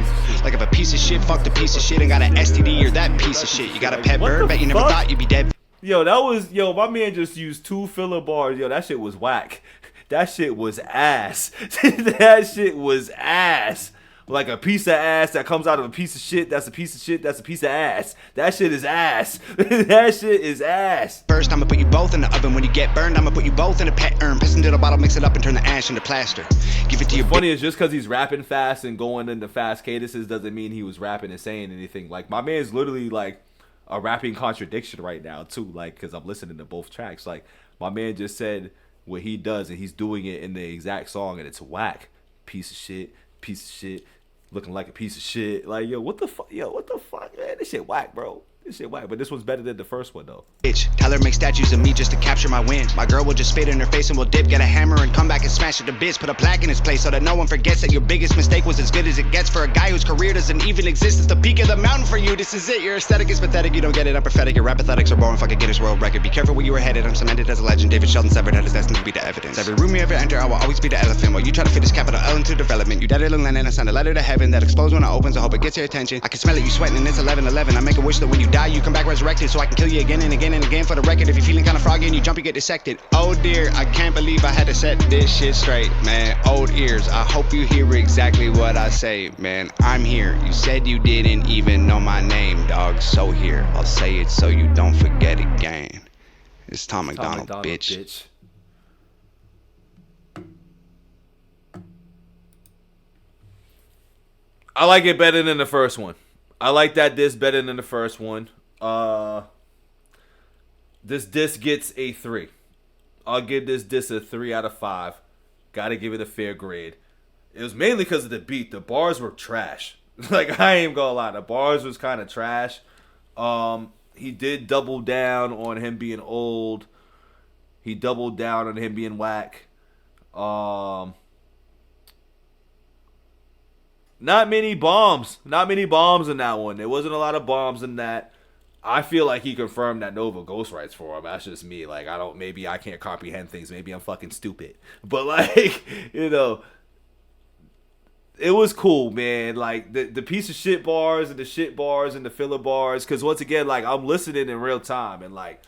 Like if a piece of shit fucked a piece of shit and got an STD, you're that piece of shit. You got a pet bird, bet you never thought you'd be dead. Yo, my man just used 2 filler bars. Yo, that shit was whack. That shit was ass. That shit was ass. Like a piece of ass that comes out of a piece of shit. That's a piece of shit. That's a piece of ass. That shit is ass. That shit is ass. First, I'ma put you both in the oven. When you get burned, I'ma put you both in a pet urn. Piss into the bottle, mix it up, and turn the ash into plaster. Give it to your... Funny is just because he's rapping fast and going into fast cadences doesn't mean he was rapping and saying anything. Like, my man's literally like a rapping contradiction right now too, like, because I'm listening to both tracks. Like, my man just said what he does and he's doing it in the exact song and it's whack. Piece of shit, looking like a piece of shit. Like, yo, what the fuck, man? This shit whack, bro. This shit whack, but this one's better than the first one though. Bitch, tell her make statues of me just to capture my win. My girl will just spit in her face and will dip, get a hammer and come back and smash it to bits. Put a plaque in its place so that no one forgets that your biggest mistake was as good as it gets for a guy whose career doesn't even exist. It's the peak of the mountain for you. This is it. Your aesthetic is pathetic. You don't get it. I'm pathetic. Your rap pathetics are boring. Fuck a Guinness World Record. Be careful where you were headed. I'm cemented as a legend. David Sheldon severed head is destined to be the evidence. Every room you ever enter, I will always be the elephant. While you try to fit this capital L into development. You dead little Lennon. I send a letter to heaven that explodes when it opens. I hope it gets your attention. I can smell it. You sweating and it's 11:11. I make a wish that when you die, you come back resurrected. So I can kill you again and again and again for the record. If you're feeling kinda froggy and you jump, you get dissected. Oh dear, I can't believe I had to set this shit straight, man. Old ears, I hope you hear exactly what I say, man. I'm here. You said you didn't even know my name, dog. So here, I'll say it so you don't forget again. It's Tom Macdonald, bitch. I like it better than the first one. I like that disc better than the first one. This disc gets a 3. I'll give this disc a 3 out of 5. Gotta give it a fair grade. It was mainly because of the beat. The bars were trash. Like, I ain't gonna lie. The bars was kind of trash. He did double down on him being old. He doubled down on him being whack. Not many bombs. Not many bombs in that one. There wasn't a lot of bombs in that. I feel like he confirmed that Nova ghostwrites for him. That's just me. Like, maybe I can't comprehend things. Maybe I'm fucking stupid. But, like, you know, it was cool, man. Like, the piece of shit bars and the shit bars and the filler bars. Because, once again, like, I'm listening in real time. And, like,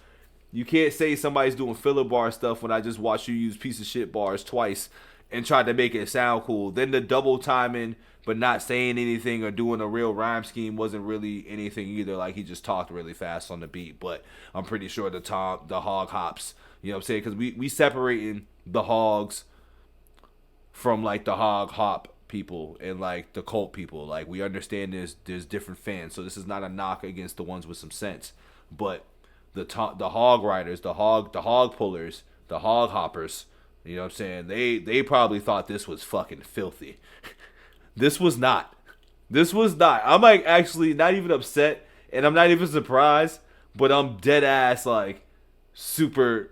you can't say somebody's doing filler bar stuff when I just watch you use piece of shit bars twice and tried to make it sound cool. Then the double timing, but not saying anything or doing a real rhyme scheme wasn't really anything either. Like, he just talked really fast on the beat. But I'm pretty sure the hog hops, you know what I'm saying? Because we separating the hogs from, like, the hog hop people and, like, the cult people. Like, we understand there's different fans. So this is not a knock against the ones with some sense. But the hog riders, the hog pullers, the hog hoppers, you know what I'm saying? They probably thought this was fucking filthy. This was not. I'm like actually not even upset, and I'm not even surprised, but I'm dead ass like super.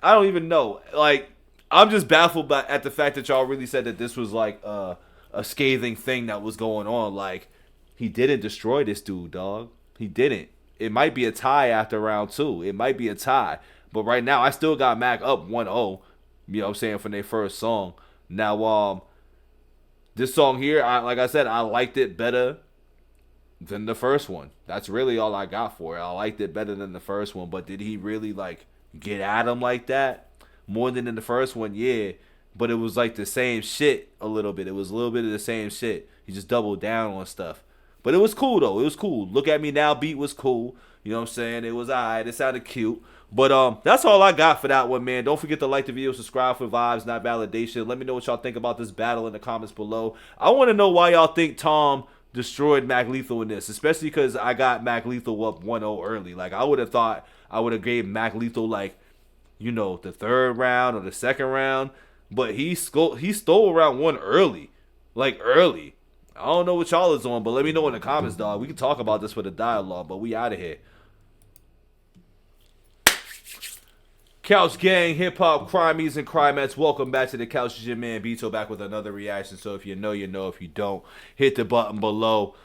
I don't even know. Like, I'm just baffled at the fact that y'all really said that this was like a scathing thing that was going on. Like, he didn't destroy this dude, dog. He didn't. It might be a tie after round 2. It might be a tie. But right now, I still got Mac up 1-0, you know what I'm saying, from their first song. Now, this song here, like I said, I liked it better than the first one. That's really all I got for it. I liked it better than the first one. But did he really, like, get at him like that? More than in the first one, yeah. But it was, like, the same shit a little bit. It was a little bit of the same shit. He just doubled down on stuff. But it was cool, though. It was cool. Look at Me Now beat was cool. You know what I'm saying? It was alright. It sounded cute. But that's all I got for that one, man. Don't forget to like the video, subscribe for vibes, not validation. Let me know what y'all think about this battle in the comments below. I want to know why y'all think Tom destroyed Mac Lethal in this, especially because I got Mac Lethal up 1-0 early. Like, I would have thought I would have gave Mac Lethal, like, you know, the 3rd round or the 2nd round. But he stole round 1 early. Like, early. I don't know what y'all is on, but let me know in the comments, dog. We can talk about this for the dialogue, but we out of here. Couch Gang, Hip Hop, Crimies, and Crimettes. Welcome back to the couch. It's your man BITO back with another reaction. So if you know, you know. If you don't, hit the button below.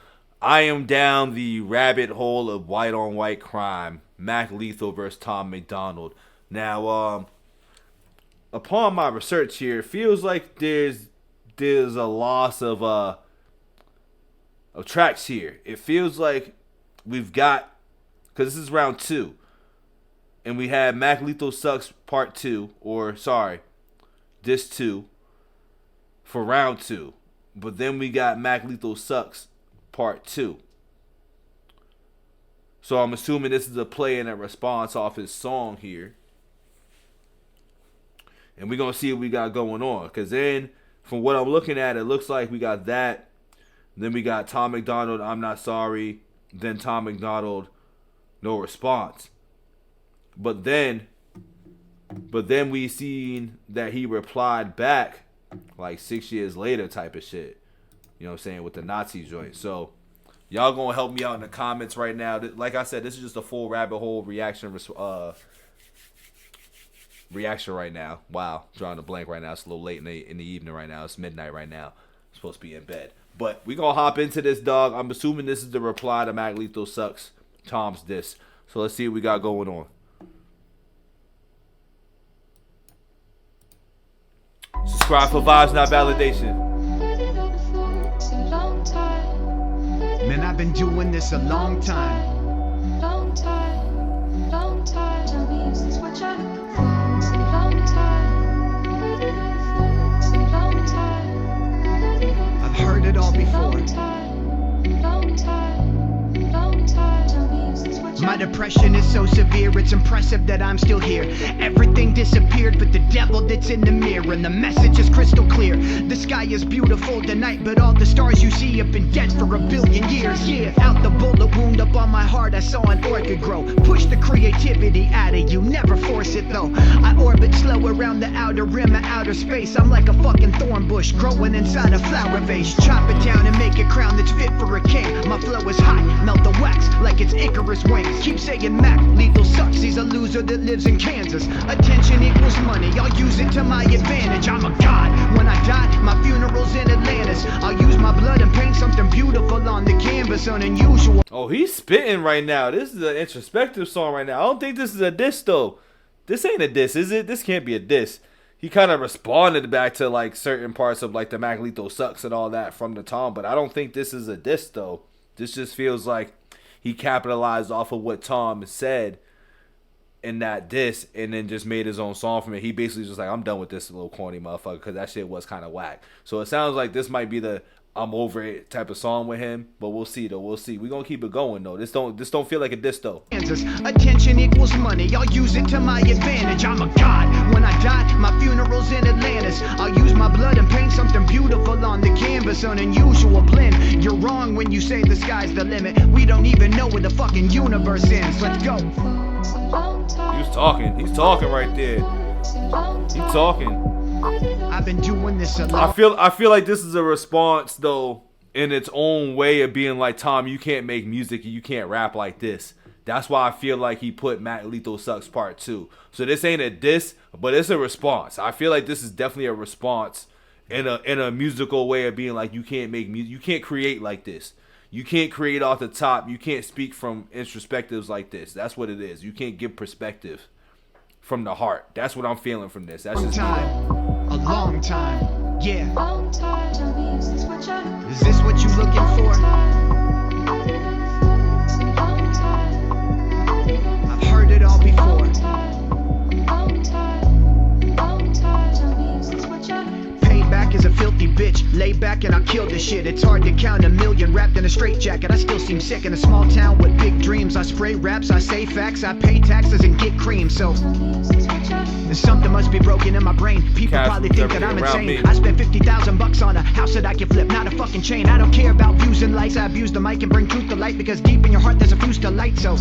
I am down the rabbit hole of white on white crime. Mac Lethal versus Tom Macdonald. Now, upon my research here, it feels like there's a loss of tracks here. It feels like we've got, because this is round 2. And we had Mac Lethal Sucks Part 2, or sorry, Disc 2 for round 2. But then we got Mac Lethal Sucks Part 2. So I'm assuming this is a play and a response off his song here. And we're going to see what we got going on. Because then, from what I'm looking at, it looks like we got that. Then we got Tom Macdonald, I'm Not Sorry. Then Tom Macdonald, No Response. But then we seen that he replied back like 6 years later type of shit. You know what I'm saying? With the Nazi joint. So y'all gonna help me out in the comments right now. Like I said, this is just a full rabbit hole reaction right now. Wow, drawing a blank right now. It's a little late in the evening right now. It's midnight right now. I'm supposed to be in bed. But we gonna hop into this, dog. I'm assuming this is the reply to Mac Lethal Sucks Tom's diss. So let's see what we got going on. Subscribe for vibes, not validation. Man, I've been doing this a long time. Tell me, is this what you're looking for? Long time. I've heard it all before. My depression is so severe, it's impressive that I'm still here. Everything disappeared but the devil that's in the mirror, and the message is crystal clear. The sky is beautiful tonight, but all the stars you see have been dead for 1 billion years. Yeah, out the bullet wound up on my heart, I saw an orchid grow. Push the creativity out of you, never force it though. I orbit slow around the outer rim of outer space. I'm like a fucking thorn bush growing inside a flower vase. Chop it down and make a crown that's fit for a king. My flow is hot, melt the wax like it's Icarus wings. Keep saying Mac Lethal Sucks, he's a loser that lives in Kansas. Attention equals money, I'll use it to my advantage. I'm a god, when I die, my funeral's in Atlantis. I'll use my blood and paint something beautiful on the canvas, unusual. Oh, he's spitting right now. This is an introspective song right now. I don't think this is a diss though. This ain't a diss, is it? This can't be a diss. He kind of responded back to like certain parts of like the Mac Lethal Sucks and all that from the Tom, but I don't think this is a diss though. This just feels like he capitalized off of what Tom said in that diss and then just made his own song from it. He basically just like, I'm done with this little corny motherfucker because that shit was kind of whack. So it sounds like this might be the I'm over it type of song with him, but we'll see though. We'll see. We're gonna keep it going though. This don't feel like a diss though. Attention equals money, I'll use it to my advantage. I'm a god. When I die, my funeral's in Atlantis. I'll use my blood and paint something beautiful on the canvas. An unusual blend. You're wrong when you say the sky's the limit. We don't even know where the fucking universe ends. Let's go. He's talking right there. He's talking. I've been doing this a lot. I feel like this is a response though in its own way of being like, Tom, you can't make music, you can't rap like this. That's why I feel like he put Matt Lethal Sucks Part 2. So this ain't a diss, but it's a response. I feel like this is definitely a response in a musical way of being like, you can't make music, you can't create like this. You can't create off the top. You can't speak from introspectives like this. That's what it is. You can't give perspective from the heart. That's what I'm feeling from this. That's just a long time. Yeah. Is this what you looking for? I've heard it all before. Back as a filthy bitch, lay back and I'll kill this shit. It's hard to count a million wrapped in a straitjacket. I still seem sick in a small town with big dreams. I spray raps, I say facts, I pay taxes and get cream. So something must be broken in my brain. People probably think that I'm insane. I spent $50,000 on a house that I can flip, not a fucking chain. I don't care about views and likes. I abuse the mic and bring truth to light because deep in your heart there's a fuse to light. So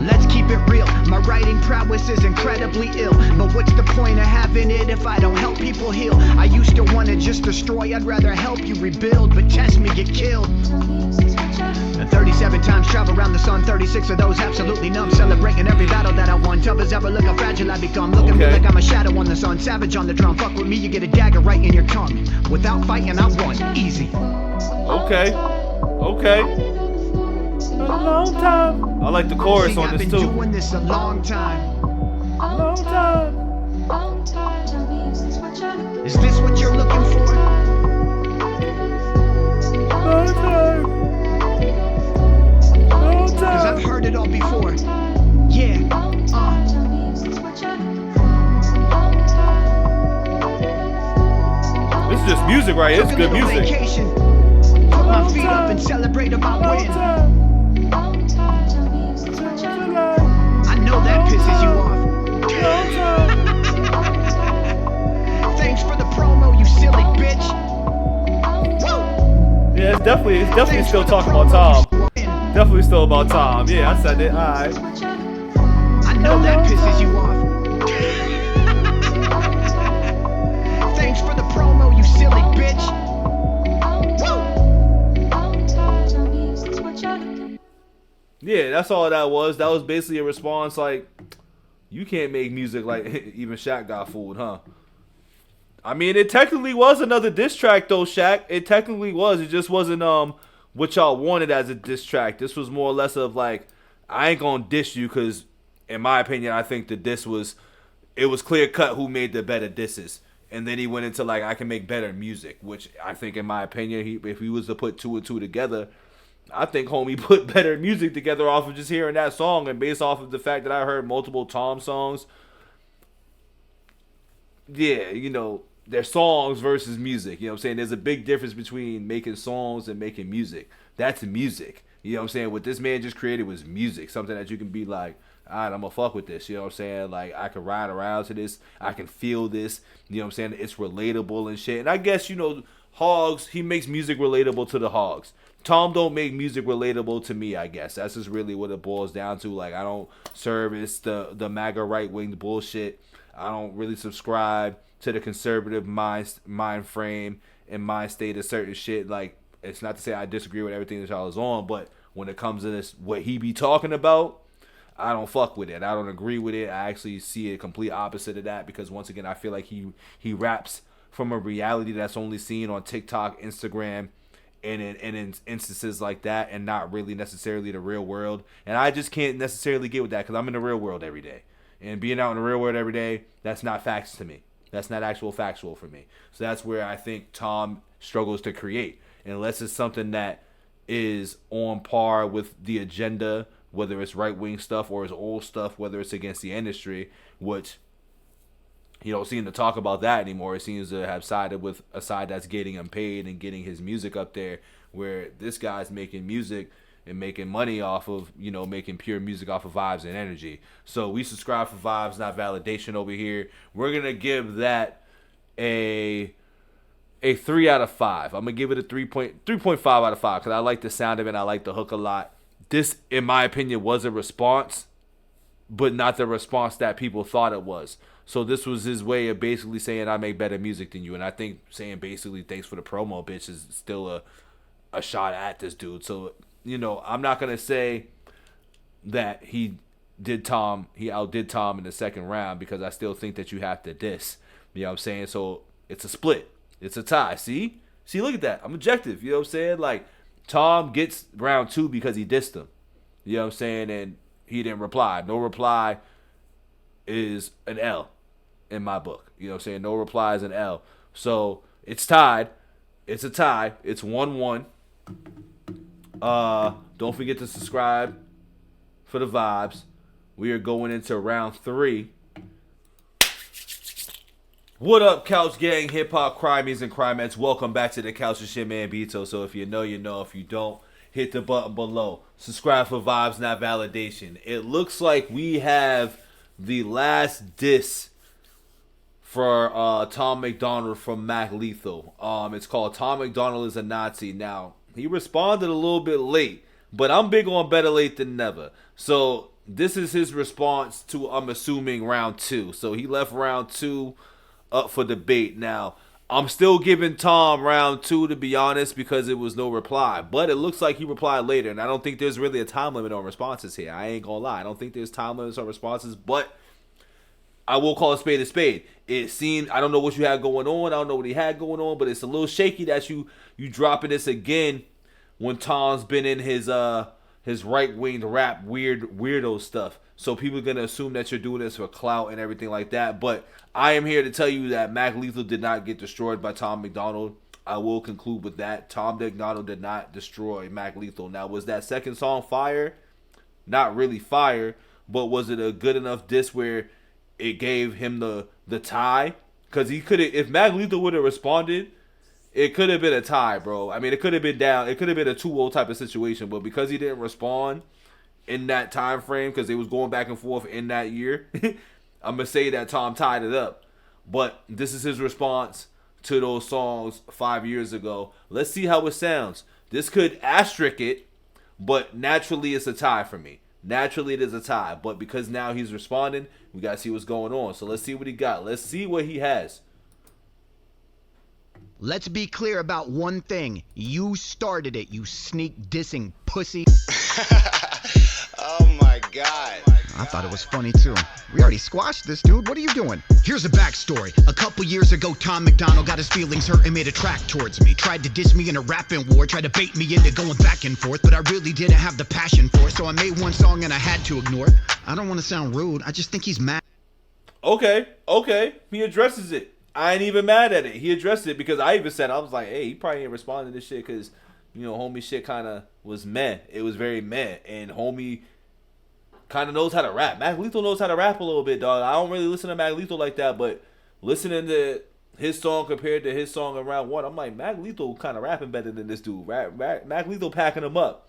let's keep it real. My writing prowess is incredibly ill, but what's the point of having it if I don't help people heal? I used to want to just destroy, I'd rather help you rebuild, but test me, get killed. And 37 times travel around the sun, 36 of those absolutely numb, celebrating every battle that I won. Tough as ever, look how fragile I become. Look at me like I'm a shadow on the sun, savage on the drum. Fuck with me, you get a dagger right in your tongue. Without fighting, I won, easy. Okay. A long time. I like the chorus on this too. I've been doing this a long time. Long time. Is this what you're looking for? Long time. Cause I've heard it all before. Yeah. This is just music right here. It's good music. Vacation. Put my feet up and celebrate about win. I know that pisses you off. Thanks for the promo, you silly bitch. Woo. Yeah, it's definitely still talking about Tom. Definitely still about Tom. Yeah, I said it. Alright. I know that pisses you off. Thanks for the promo, you silly bitch. Woo. Yeah, that's all that was. That was basically a response like, you can't make music like even Shaq got fooled, huh? I mean, it technically was another diss track though, Shaq. It technically was. It just wasn't what y'all wanted as a diss track. This was more or less of like, I ain't gonna diss you because, in my opinion, I think the diss was, it was clear cut who made the better disses. And then he went into like, I can make better music, which I think, in my opinion, if he was to put two and two together, I think homie put better music together off of just hearing that song and based off of the fact that I heard multiple Tom songs. Yeah, you know, they're songs versus music. You know what I'm saying? There's a big difference between making songs and making music. That's music. You know what I'm saying? What this man just created was music. Something that you can be like, all right, I'm going to fuck with this. You know what I'm saying? Like, I can ride around to this. I can feel this. You know what I'm saying? It's relatable and shit. And I guess, you know, Hogs, he makes music relatable to the Hogs. Tom don't make music relatable to me, I guess. That's just really what it boils down to. Like, I don't service the MAGA right-wing bullshit. I don't really subscribe to the conservative mind frame and mind state of certain shit. Like, it's not to say I disagree with everything that y'all is on, but when it comes to this, what he be talking about, I don't fuck with it. I don't agree with it. I actually see a complete opposite of that because, once again, I feel like he raps from a reality that's only seen on TikTok, Instagram, and in instances like that, and not really necessarily the real world. And I just can't necessarily get with that because I'm in the real world every day. And being out in the real world every day, that's not facts to me. That's not actual factual for me. So that's where I think Tom struggles to create. Unless it's something that is on par with the agenda, whether it's right-wing stuff or his old stuff, whether it's against the industry, which he don't seem to talk about that anymore. It seems to have sided with a side that's getting him paid and getting his music up there, where this guy's making music and making money off of, making pure music off of vibes and energy. So we subscribe for vibes, not validation over here. We're going to give that a 3 out of 5. I'm going to give it a 3.5 out of 5 because I like the sound of it and I like the hook a lot. This, in my opinion, was a response, but not the response that people thought it was. So this was his way of basically saying, I make better music than you. And I think saying basically thanks for the promo, bitch, is still a shot at this dude. So, I'm not going to say that he outdid Tom in the second round, because I still think that you have to diss. You know what I'm saying? So it's a split. It's a tie. See, look at that. I'm objective. You know what I'm saying? Like, Tom gets round 2 because he dissed him. You know what I'm saying? And he didn't reply. No reply is an L in my book. You know what I'm saying? No reply is an L. So it's tied. It's a tie. It's 1-1. Don't forget to subscribe for the vibes. We are going into round 3. What up, Couch Gang, Hip Hop Crimies and Crimettes? Welcome back to the Couch with your man BITO'S. So if you know, you know. If you don't, hit the button below. Subscribe for vibes, not validation. It looks like we have the last diss for Tom Macdonald from Mac Lethal. It's called Tom Macdonald is a Nazi. Now, he responded a little bit late, but I'm big on better late than never. So this is his response to, I'm assuming, round 2. So he left round 2 up for debate. Now, I'm still giving Tom round 2, to be honest, because it was no reply. But it looks like he replied later, and I don't think there's really a time limit on responses here. I ain't gonna lie. I don't think there's time limits on responses, but I will call a spade a spade. It seemed, I don't know what you had going on. I don't know what he had going on, but it's a little shaky that you dropping this again when Tom's been in his right-winged rap weirdo stuff. So people are going to assume that you're doing this for clout and everything like that. But I am here to tell you that Mac Lethal did not get destroyed by Tom Macdonald. I will conclude with that. Tom Macdonald did not destroy Mac Lethal. Now, was that second song fire? Not really fire, but was it a good enough diss where it gave him the tie? Because he could have, if Mac Lethal would have responded, it could have been a tie, bro. I mean, it could have been down. It could have been a 2-0 type of situation. But because he didn't respond in that time frame, because it was going back and forth in that year, I'm going to say that Tom tied it up. But this is his response to those songs 5 years ago. Let's see how it sounds. This could asterisk it, but naturally it's a tie for me. Naturally it is a tie. But because now he's responding, we got to see what's going on. So let's see what he got. Let's see what he has. Let's be clear about one thing. You started it, you sneak dissing pussy. Oh my god. I thought it was funny too. We already squashed this, dude. What are you doing? Here's a backstory. A couple years ago, Tom Macdonald got his feelings hurt and made a track towards me. Tried to diss me in a rapping war, tried to bait me into going back and forth, but I really didn't have the passion for it, so I made one song and I had to ignore it. I don't want to sound rude. I just think he's mad. Okay. He addresses it. I ain't even mad at it. He addressed it because I even said, I was like, hey, he probably ain't responding to this shit because, homie shit kind of was meh. It was very meh. And homie kind of knows how to rap. Mac Lethal knows how to rap a little bit, dog. I don't really listen to Mac Lethal like that, but listening to his song compared to his song in round 1, I'm like, Mac Lethal kind of rapping better than this dude. Mac Lethal packing him up.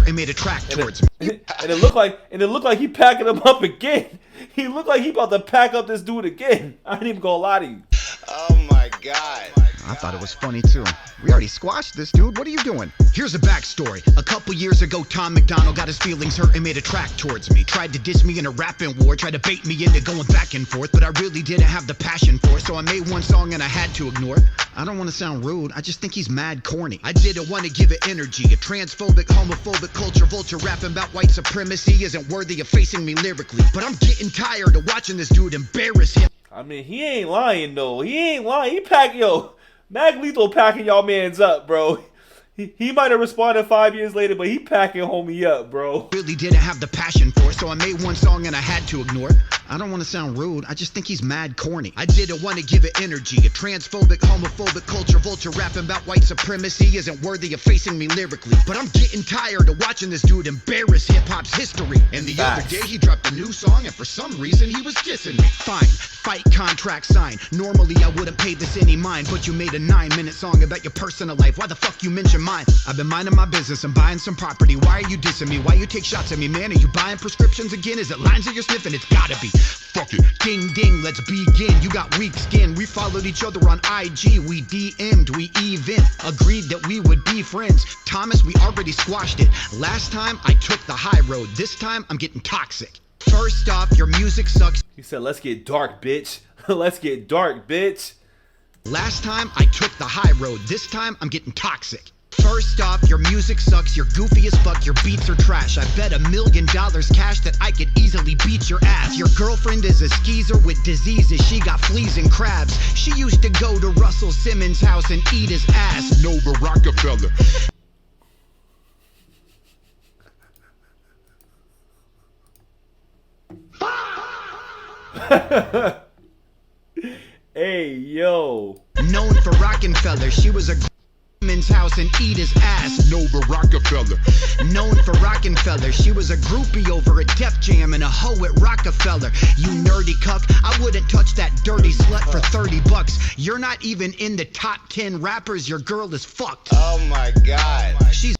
And made a track towards me. And it looked like he packing him up again. He looked like he about to pack up this dude again. I ain't even gonna lie to you. Oh my god. I thought it was funny too. We already squashed this, dude. What are you doing? Here's a backstory. A couple years ago, Tom Macdonald got his feelings hurt and made a track towards me. Tried to diss me in a rapping war, tried to bait me into going back and forth, but I really didn't have the passion for it, so I made one song and I had to ignore it. I don't want to sound rude. I just think he's mad corny. I didn't want to give it energy. A transphobic, homophobic culture vulture rapping about white supremacy isn't worthy of facing me lyrically, but I'm getting tired of watching this dude embarrass him. I mean, he ain't lying, though. He ain't lying. He packing, Mac Lethal packing y'all mans up, bro. He might have responded 5 years later, but he packing homie up, bro. Really didn't have the passion for it, so I made one song and I had to ignore it. I don't want to sound rude, I just think he's mad corny. I didn't want to give it energy. A transphobic, homophobic culture vulture rapping about white supremacy isn't worthy of facing me lyrically. But I'm getting tired of watching this dude embarrass hip-hop's history. And the other day he dropped a new song and for some reason he was dissing me. Fine, fight contract signed. Normally I wouldn't pay this any mind, but you made a 9-minute song about your personal life. Why the fuck you mention mine? I've been minding my business and buying some property. Why are you dissing me? Why you take shots at me, man? Are you buying prescriptions again? Is it lines that you're sniffing? It's gotta be. Fuck it. Ding ding, let's begin. You got weak skin. We followed each other on IG. We DM'd, we even agreed that we would be friends. Thomas, we already squashed it. Last time I took the high road. This time I'm getting toxic. First off, your music sucks. He said, let's get dark, bitch. Let's get dark, bitch. Last time I took the high road. This time I'm getting toxic. First off, your music sucks, you're goofy as fuck, your beats are trash. I bet $1 million cash that I could easily beat your ass. Your girlfriend is a skeezer with diseases, she got fleas and crabs. She used to go to Russell Simmons' house and eat his ass. Nova Rockefeller. Hey, yo. Known for Rockefeller, she was a Simmons' house and eat his ass. Nova Rockefeller. Known for Rockefeller, she was a groupie over at Def Jam and a hoe at Rockefeller. You nerdy cuck, I wouldn't touch that dirty slut for $30. You're not even in the top 10 rappers, your girl is fucked. Oh my god. She's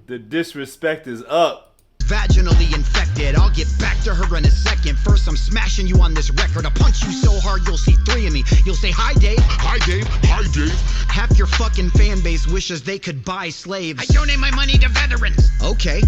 The disrespect is up. vaginally infected. I'll get back to her in a second. First, I'm smashing you on this record. I'll punch you so hard you'll see 3 of me. You'll say, hi, Dave. Hi, Dave. Hi, Dave. Half your fucking fan base wishes they could buy slaves. I donate my money to veterans. Okay.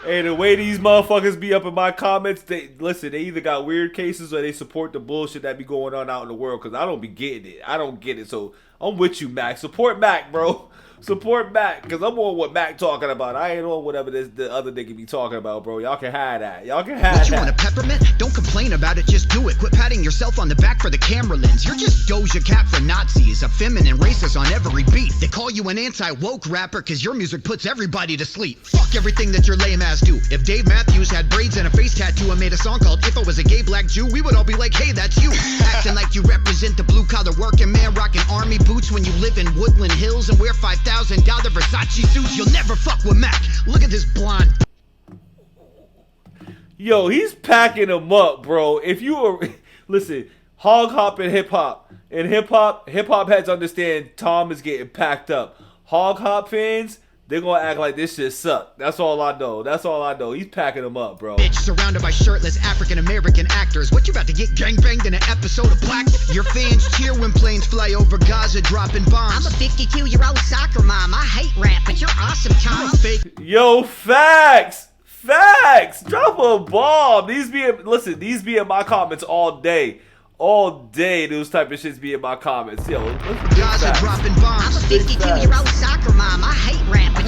Hey, the way these motherfuckers be up in my comments, they either got weird cases or they support the bullshit that be going on out in the world, because I don't be getting it. I don't get it. So I'm with you, Mac. Support Mac, bro. Support Mac, because I'm on what Mac talking about. I ain't on whatever the other nigga be talking about, bro. Y'all can have that. Y'all can have what, you that. want a peppermint? Don't complain about it, just do it. Quit patting yourself on the back for the camera lens. You're just Doja Cat for Nazis, a feminine racist on every beat. They call you an anti-woke rapper because your music puts everybody to sleep. Fuck everything that your lame ass do. If Dave Matthews had braids and a face tattoo and made a song called If I Was a Gay Black Jew, we would all be like, hey, that's you. Acting like you represent the blue-collar working man, rocking army boots when you live in Woodland Hills and wear $5,000 Versace suits. You'll never fuck with Mac. Look at this blonde. Yo, he's packing them up, bro. If you are, listen, hog hop and hip hop. In hip hop heads understand Tom is getting packed up. Hog hop fans, they're gonna act like this shit suck. That's all I know. That's all I know. He's packing them up, bro. Bitch surrounded by shirtless African-American actors. What, you about to get gangbanged in an episode of Black? Your fans cheer when planes fly over Gaza dropping bombs. I'm a 52-year-old soccer mom. I hate rap, but you're awesome, Tom. Yo, facts. Facts. Drop a bomb. These be in my comments all day. All day, those type of shits be in my comments. Yo, Gaza dropping bombs. I'm a 52-year-old soccer mom. I hate rap, but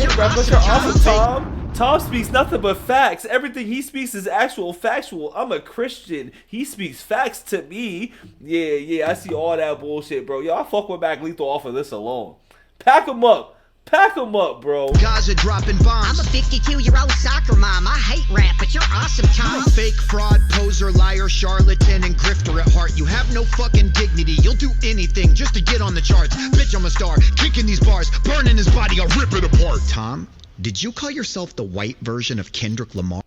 you're awesome, Tom. Tom speaks nothing but facts. Everything he speaks is actual factual. I'm a Christian. He speaks facts to me. Yeah, I see all that bullshit, bro. Yo, I fuck with Mac Lethal off of this alone. Pack him up. Pack him up, bro. Gaza dropping bombs. I'm a 52-year-old soccer mom. I hate rap, but you're awesome, Tom. Fake fraud, poser, liar, charlatan, and grifter at heart. You have no fucking dignity. You'll do anything just to get on the charts. Bitch, I'm a star. Kicking these bars, burning his body, I'll rip it apart. Tom, did you call yourself the white version of Kendrick Lamar?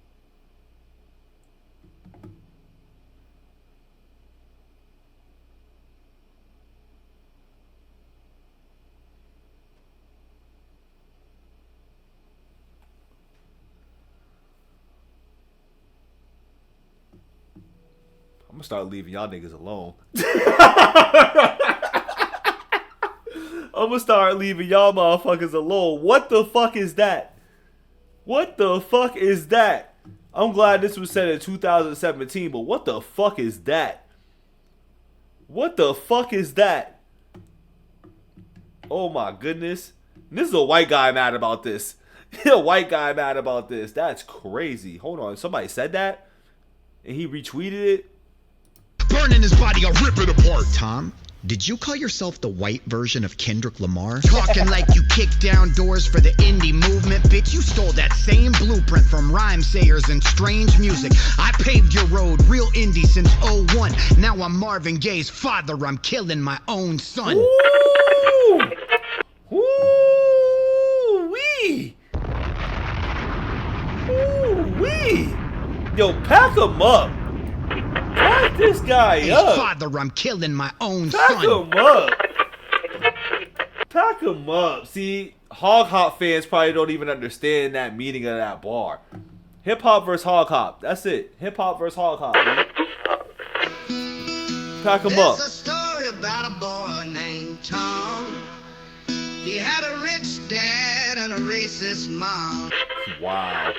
I'm gonna start leaving y'all niggas alone. I'm gonna start leaving y'all motherfuckers alone. What the fuck is that? What the fuck is that? I'm glad this was said in 2017, but what the fuck is that? What the fuck is that? Oh my goodness. This is a white guy mad about this. A white guy mad about this. That's crazy. Hold on. Somebody said that? And he retweeted it? Burning his body, I'll rip it apart. Tom, Did you call yourself the white version of Kendrick Lamar? Talking like you kicked down doors for the indie movement. Bitch, you stole that same blueprint from rhyme sayers and strange music. I paved your road, real indie since '01. Now I'm Marvin Gaye's father, I'm killing my own son. Ooh! Ooh-wee! Ooh-wee! Yo, pack him up. Pack this guy up. Father, I'm killing my own Pack son. him up. Pack him up. See, Hog Hop fans probably don't even understand that meaning of that bar. Hip hop versus Hog Hop. That's it. Hip hop versus Hog Hop. Man. Pack him up. There's a story about a boy named Tom. He had a rich dad and a racist mom. Wow.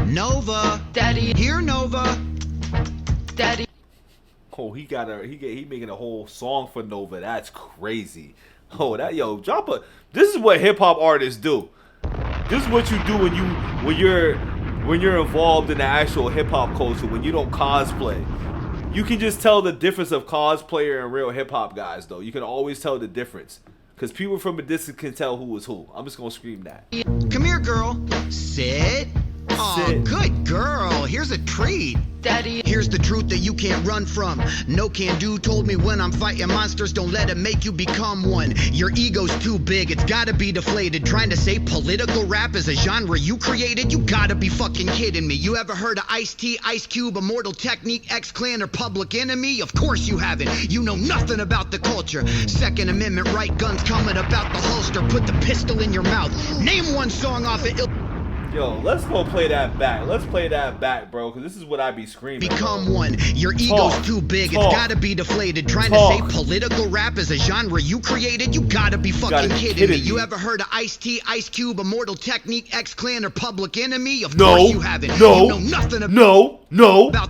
Nova. Daddy. Here, Nova. Daddy. Oh, he making a whole song for Nova. That's crazy. Oh, drop a. This is what hip hop artists do. This is what you do when you're involved in the actual hip hop culture. When you don't cosplay, you can just tell the difference of cosplayer and real hip hop guys. Though you can always tell the difference because people from a distance can tell who is who. I'm just gonna scream that. Come here, girl. Sit. Oh, good girl. Here's a treat. Daddy. Here's the truth that you can't run from. No can do told me when I'm fighting monsters, don't let it make you become one. Your ego's too big, it's gotta be deflated. Trying to say political rap is a genre you created? You gotta be fucking kidding me. You ever heard of Ice-T, Ice Cube, Immortal Technique, X-Clan, or Public Enemy? Of course you haven't. You know nothing about the culture. Second Amendment right guns coming about the holster. Put the pistol in your mouth. Name one song off of Yo, let's go play that back. Let's play that back, bro, because this is what I be screaming. Become bro. one. Your ego's too big. It's gotta be deflated. Trying to say political rap is a genre you created? You gotta be fucking kidding me. You ever heard of Ice-T, Ice Cube, Immortal Technique, X-Clan, or Public Enemy? Of course you haven't. You know nothing about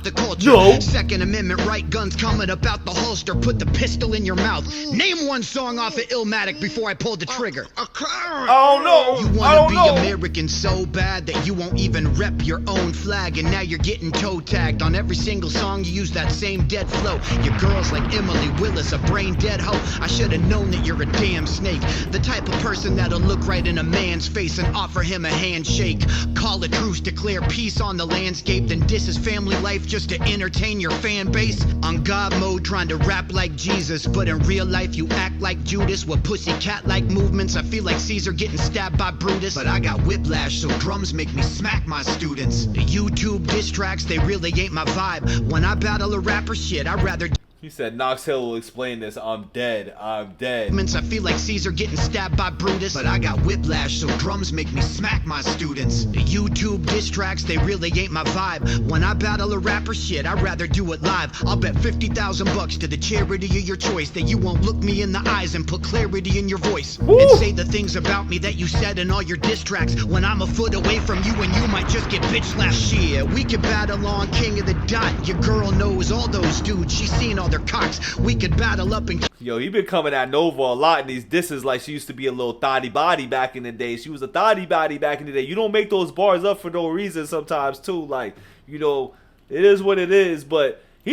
the culture. Second Amendment right guns coming about the holster. Put the pistol in your mouth. Name one song off of Illmatic before I pull the trigger. Oh no. You wanna be American so bad that you won't even rep your own flag, and now you're getting toe tagged on every single song. You use that same dead flow. Your girl's like Emily Willis, a brain dead hoe. I should have known that you're a damn snake, the type of person that'll look right in a man's face and offer him a handshake. Call a truce, declare peace on the landscape, then diss his family life just to entertain your fan base. On God mode, trying to rap like Jesus, but in real life you act like Judas with pussycat-like movements. I feel like Caesar getting stabbed by Brutus, but I got whiplash, so drums make me smack my students. The YouTube diss tracks, they really ain't my vibe. When I battle a rapper, shit, I'd rather. He said Knox Hill will explain this. I'm dead. I'm dead. I feel like Caesar getting stabbed by Brutus, but I got whiplash, so drums make me smack my students. The YouTube diss tracks, they really ain't my vibe. When I battle a rapper, shit, I'd rather do it live. I'll bet $50,000 to the charity of your choice that you won't look me in the eyes and put clarity in your voice. Woo! And say the things about me that you said in all your diss tracks. When I'm a foot away from you and you might just get bitch slapped. Shit, we could battle on King of the Dot. Your girl knows all those dudes, she's seen all their cocks. We could battle up and. Yo, he been coming at Nova a lot in these disses like she used to be a little thotty body back in the day. She was a thotty body back in the day. You don't make those bars up for no reason sometimes too. Like, you know, it is what it is. But I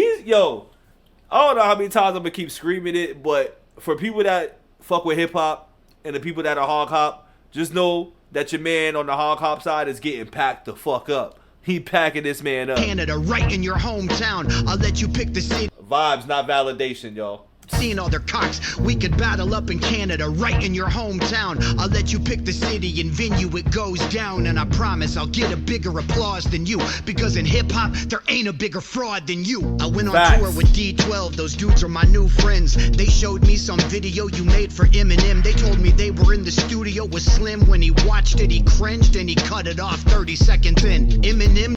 don't know how many times I'm gonna keep screaming it, but for people that fuck with hip hop and the people that are hog hop, just know that your man on the hog hop side is getting packed the fuck up. He packing this man up. Canada, right in your hometown. I'll let you pick the city. Vibes, not validation, y'all. Seeing all their cocks, we could battle up in Canada, right in your hometown. I'll let you pick the city and venue it goes down, and I promise I'll get a bigger applause than you, because in hip-hop, there ain't a bigger fraud than you. I went on tour with D12, those dudes are my new friends. They showed me some video you made for Eminem. They told me they were in the studio with Slim. When he watched it, he cringed and he cut it off 30 seconds in. Eminem.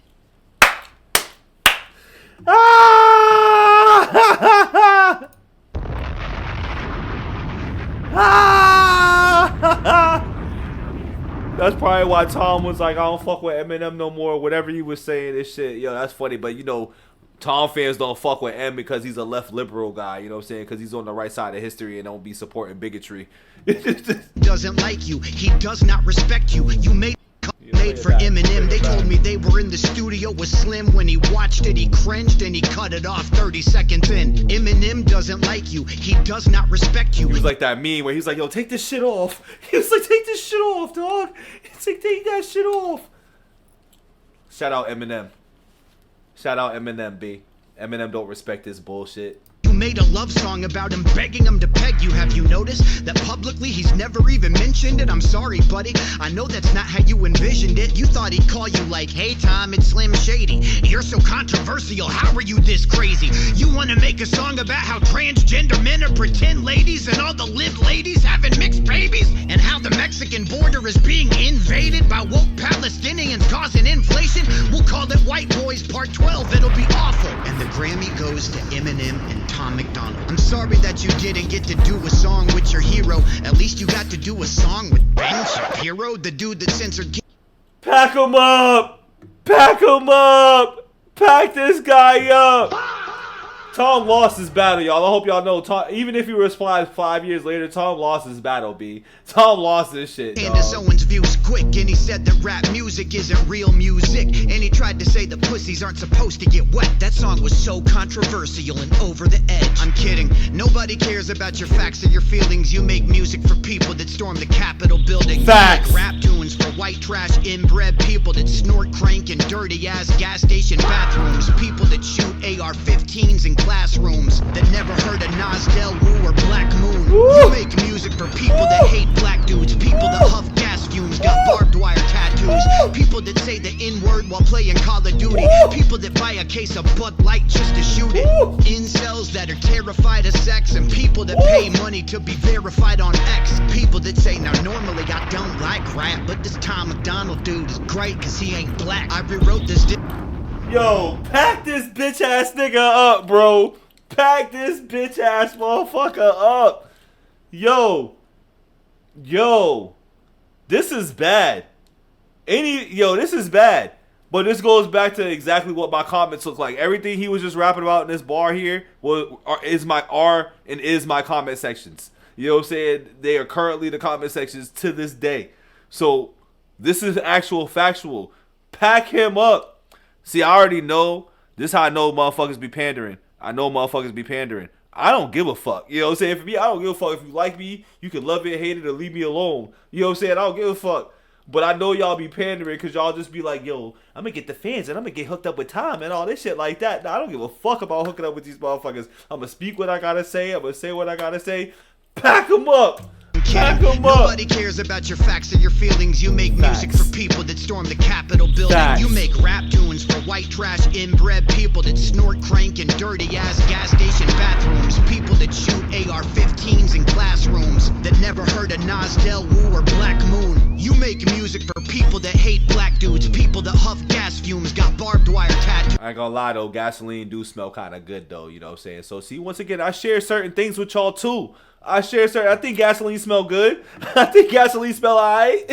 That's probably why Tom was like, I don't fuck with Eminem no more, whatever he was saying, this shit. Yo, that's funny, but you know, Tom fans don't fuck with M because he's a left liberal guy, you know what I'm saying? Because he's on the right side of history and don't be supporting bigotry. Doesn't like you, he does not respect you. You made Made for Eminem, they told me they were in the studio with Slim. When he watched it, he cringed and he cut it off 30 seconds in. Eminem doesn't like you, he does not respect you. He was like that meme where he was like, yo, take this shit off. He was like, take this shit off, dog. It's like, take that shit off. Shout out Eminem. Shout out Eminem, B. Eminem don't respect this bullshit. You made a love song about him, begging him to peg you. Have you noticed that publicly he's never even mentioned it? I'm sorry, buddy, I know that's not how you envisioned it. You thought he'd call you like, hey Tom, it's Slim Shady. You're so controversial, how are you this crazy? You want to make a song about how transgender men are pretend ladies and all the live ladies having mixed babies? And how the Mexican border is being invaded by woke Palestinians causing inflation? We'll call it White Boys Part 12, it'll be awful. And the Grammy goes to Eminem and Tom Macdonald. I'm sorry that you didn't get to do a song with your hero. At least you got to do a song with Ben Shapiro, the dude that censored. Pack him up! Pack him up! Pack this guy up! Tom lost his battle, y'all. I hope y'all know. Tom, even if he replied 5 years later, Tom lost his battle, B. Tom lost this shit, dog. Candace Owens' views quick, and he said that rap music isn't real music. And he tried to say that pussies aren't supposed to get wet. That song was so controversial and over the edge. I'm kidding. Nobody cares about your facts or your feelings. You make music for people that storm the Capitol building. Facts. You make rap tunes for white trash, inbred people that snort crank in dirty-ass gas station bathrooms. People that shoot AR-15s in classrooms, that never heard of Nas Del Woo or Black Moon. You make music for people that hate black dudes, people that huff gas fumes, got barbed wire tattoos, people that say the N-word while playing Call of Duty, people that buy a case of Bud Light just to shoot it, incels that are terrified of sex, and people that pay money to be verified on X, people that say, now normally I don't like rap, but this Tom Macdonald dude is great cause he ain't black. I rewrote this. Yo, pack this bitch ass nigga up, bro. Pack this bitch ass motherfucker up. Yo, this is bad. This is bad. But this goes back to exactly what my comments look like. Everything he was just rapping about in this bar here is my comment sections. You know what I'm saying? They are currently the comment sections to this day. So this is actual factual. Pack him up. See, I already know. This is how I know motherfuckers be pandering. I know motherfuckers be pandering. I don't give a fuck. You know what I'm saying? For me, I don't give a fuck. If you like me, you can love it, hate it, or leave me alone. You know what I'm saying? I don't give a fuck. But I know y'all be pandering because y'all just be like, yo, I'm going to get the fans and I'm going to get hooked up with Tom and all this shit like that. Nah, I don't give a fuck about hooking up with these motherfuckers. I'm going to speak what I got to say. I'm going to say what I got to say. Pack them up. Pack them up. Nobody cares about your facts or your feelings. You make music for people that storm the Capitol building. Facts. You make rap tunes for white trash, inbred people that snort crank in dirty-ass gas station bathrooms. People that shoot AR-15s in classrooms, that never heard of Nas Del Woo or Black Moon. You make music for people that hate black dudes, people that huff gas fumes, got barbed wire tattoos. I ain't gonna lie though, gasoline do smell kind of good though, you know what I'm saying? So see, once again, I share certain things with y'all too. I think gasoline smell good. I think gasoline smell alright.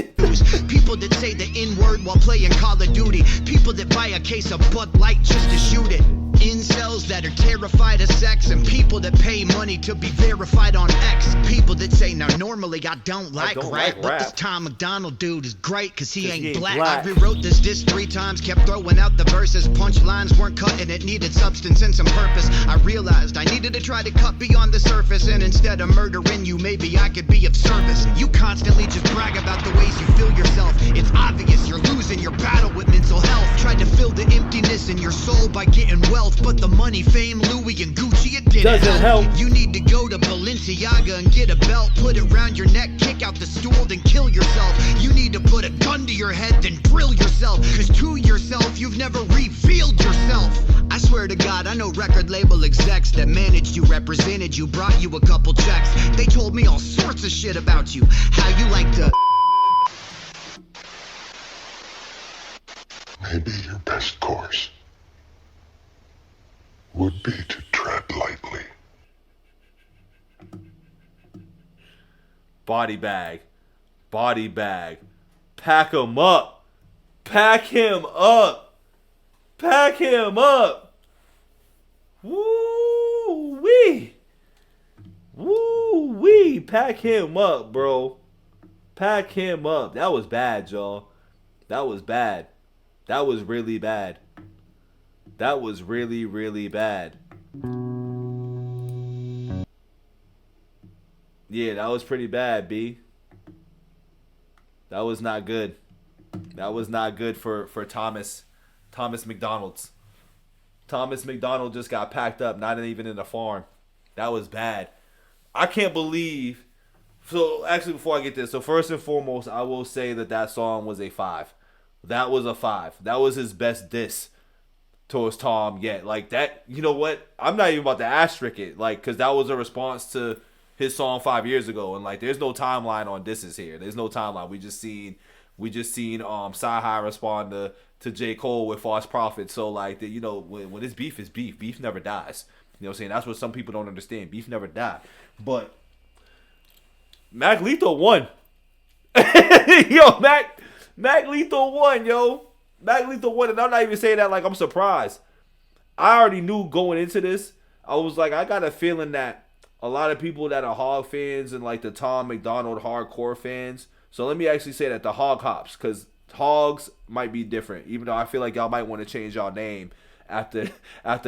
People that say the N-word while playing Call of Duty. People that buy a case of Bud Light just to shoot it. Incels that are terrified of sex, and people that pay money to be verified on X. People that say, now normally I don't like rap, but this Tom Macdonald dude is great cause he ain't black. I rewrote this disc 3 times, kept throwing out the verses. Punchlines weren't cutting, it needed substance and some purpose. I realized I needed to try to cut beyond the surface, and instead of murdering you, maybe I could be of service. You constantly just brag about the ways you feel yourself. It's obvious you're losing your battle with mental health. Tried to fill the emptiness in your soul by getting wealth, but the money, fame, Louis, and Gucci, it didn't help. You need to go to Balenciaga and get a belt, put it around your neck, kick out the stool, then kill yourself. You need to put a gun to your head, then drill yourself, cause to yourself, you've never revealed yourself. I swear to God, I know record label execs that managed you, represented you, brought you a couple checks. They told me all sorts of shit about you, how you like to... Maybe your best course would be to tread lightly. Body bag. Body bag. Pack him up. Pack him up. Pack him up. Woo-wee. Woo-wee. Pack him up, bro. Pack him up. That was bad, y'all. That was bad. That was really bad. That was really, really bad. Yeah, that was pretty bad, B. That was not good. That was not good for Thomas Macdonald's. Thomas Macdonald just got packed up, not even in a farm. That was bad. I can't believe. So, actually, before I get this, so first and foremost, I will say that song was a 5. That was a 5. That was his best diss towards Tom yet. Like, that, you know what? I'm not even about to asterisk it, like, because that was a response to his song 5 years ago. And, like, there's no timeline on disses here. There's no timeline. We just seen Sci-Hi respond to J. Cole with False Prophet. So, like, you know, when it's beef, it's beef. Beef never dies. You know what I'm saying? That's what some people don't understand. Beef never died. But Mac Lethal won. Yo, Mac Lethal won, yo. Mac Lethal won, and I'm not even saying that like I'm surprised. I already knew going into this. I was like, I got a feeling that a lot of people that are Hog fans and like the Tom Macdonald hardcore fans. So let me actually say that the Hog Hops, because Hogs might be different. Even though I feel like y'all might want to change y'all name after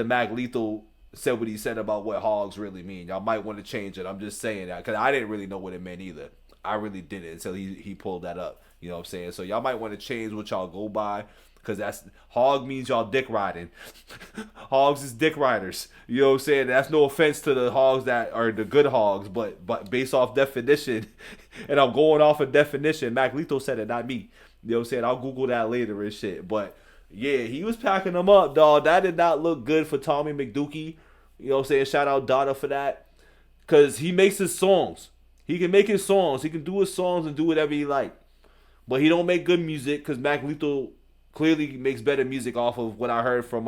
Mac Lethal said what he said about what Hogs really mean. Y'all might want to change it. I'm just saying that because I didn't really know what it meant either. I really didn't until he pulled that up. You know what I'm saying? So y'all might want to change what y'all go by, because that's hog means y'all dick riding. Hogs is dick riders. You know what I'm saying? That's no offense to the hogs that are the good hogs, but based off definition, and I'm going off of definition, Mac Lethal said it, not me. You know what I'm saying? I'll Google that later and shit. But yeah, he was packing them up, dog. That did not look good for Tommy McDookie. You know what I'm saying? Shout out Dada for that. Because he makes his songs. He can make his songs. He can do his songs and do whatever he like. But he don't make good music, because Mac Lethal clearly makes better music off of what I heard from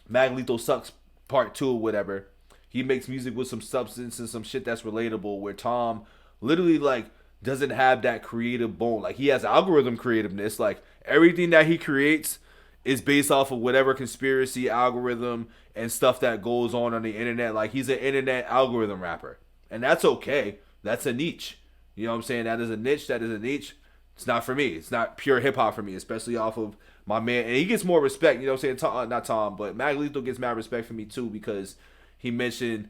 Mac Lethal Sucks Part 2 or whatever. He makes music with some substance and some shit that's relatable, where Tom literally like doesn't have that creative bone. Like, he has algorithm creativeness. Like, everything that he creates is based off of whatever conspiracy algorithm and stuff that goes on the internet. Like, he's an internet algorithm rapper. And that's okay. That's a niche. You know what I'm saying? That is a niche. That is a niche. It's not for me. It's not pure hip-hop for me, especially off of my man. And he gets more respect. You know what I'm saying? Not Tom, but Mac Lethal gets mad respect for me, too, because he mentioned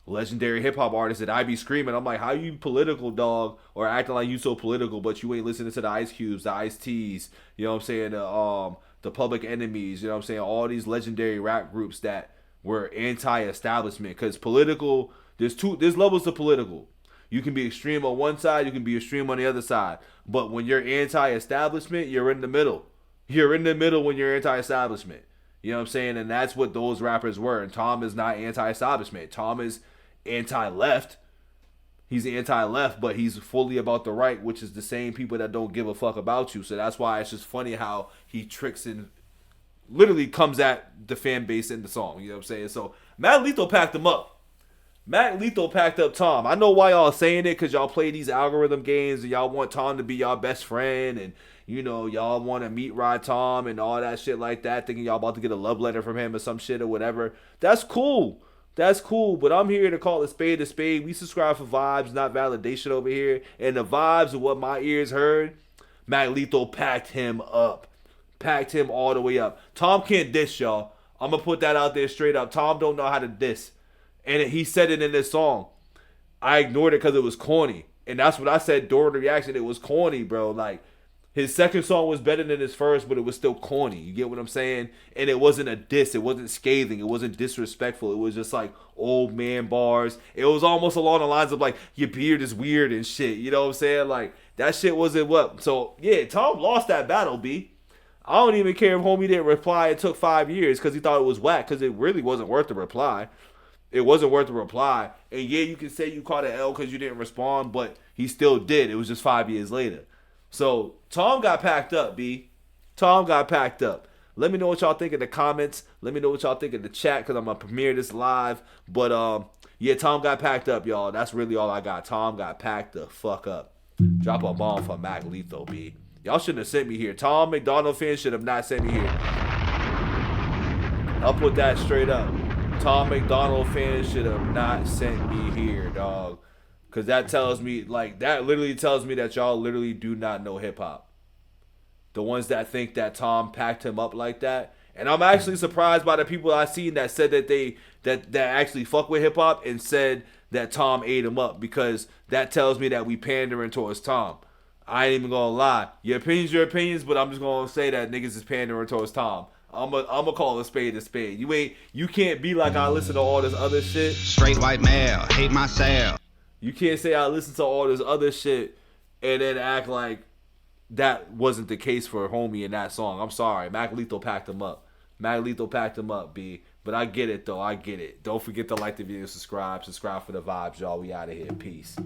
legendary hip-hop artists that I be screaming. I'm like, how you political, dog, or acting like you so political, but you ain't listening to the Ice Cubes, the Ice T's, you know what I'm saying, the Public Enemies, you know what I'm saying, all these legendary rap groups that were anti-establishment. Because political, there's levels to political. You can be extreme on one side, you can be extreme on the other side. But when you're anti-establishment, you're in the middle. You're in the middle when you're anti-establishment. You know what I'm saying? And that's what those rappers were. And Tom is not anti-establishment. Tom is anti-left. He's anti-left, but he's fully about the right, which is the same people that don't give a fuck about you. So that's why it's just funny how he tricks and literally comes at the fan base in the song. You know what I'm saying? So Mac Lethal packed him up. Mac Lethal packed up Tom. I know why y'all saying it, because y'all play these algorithm games and y'all want Tom to be y'all best friend, and you know, y'all want to meet ride Tom and all that shit like that, thinking y'all about to get a love letter from him or some shit or whatever. That's cool. That's cool, but I'm here to call a spade a spade. We subscribe for vibes, not validation over here. And the vibes of what my ears heard, Mac Lethal packed him up. Packed him all the way up. Tom can't diss, y'all. I'm going to put that out there straight up. Tom don't know how to diss. And he said it in this song. I ignored it because it was corny. And that's what I said during the reaction. It was corny, bro. Like, his second song was better than his first, but it was still corny. You get what I'm saying? And it wasn't a diss. It wasn't scathing. It wasn't disrespectful. It was just like old man bars. It was almost along the lines of like, your beard is weird and shit. You know what I'm saying? Like, that shit wasn't what. So, yeah, Tom lost that battle, B. I don't even care if homie didn't reply. It took 5 years because he thought it was whack, because it really wasn't worth the reply. It wasn't worth the reply. And yeah, you can say you caught an L because you didn't respond, but he still did. It was just 5 years later. So, Tom got packed up, B. Tom got packed up. Let me know what y'all think in the comments. Let me know what y'all think in the chat, because I'm going to premiere this live. But, yeah, Tom got packed up, y'all. That's really all I got. Tom got packed the fuck up. Drop a bomb for Mac Lethal, B. Y'all shouldn't have sent me here. Tom Macdonald fans should have not sent me here. I'll put that straight up. Tom Macdonald fans should have not sent me here, dog. Because that tells me, like, that literally tells me that y'all literally do not know hip-hop. The ones that think that Tom packed him up like that. And I'm actually surprised by the people I seen that said that that actually fuck with hip-hop and said that Tom ate him up, because that tells me that we pandering towards Tom. I ain't even gonna lie. Your opinions, but I'm just gonna say that niggas is pandering towards Tom. I'm gonna call a spade a spade. You can't be like, I listen to all this other shit. Straight white male, hate myself. You can't say I listen to all this other shit and then act like that wasn't the case for Homie in that song. I'm sorry. Mac Lethal packed him up. B. But I get it, though. I get it. Don't forget to like the video, subscribe for the vibes, y'all. We out of here. Peace.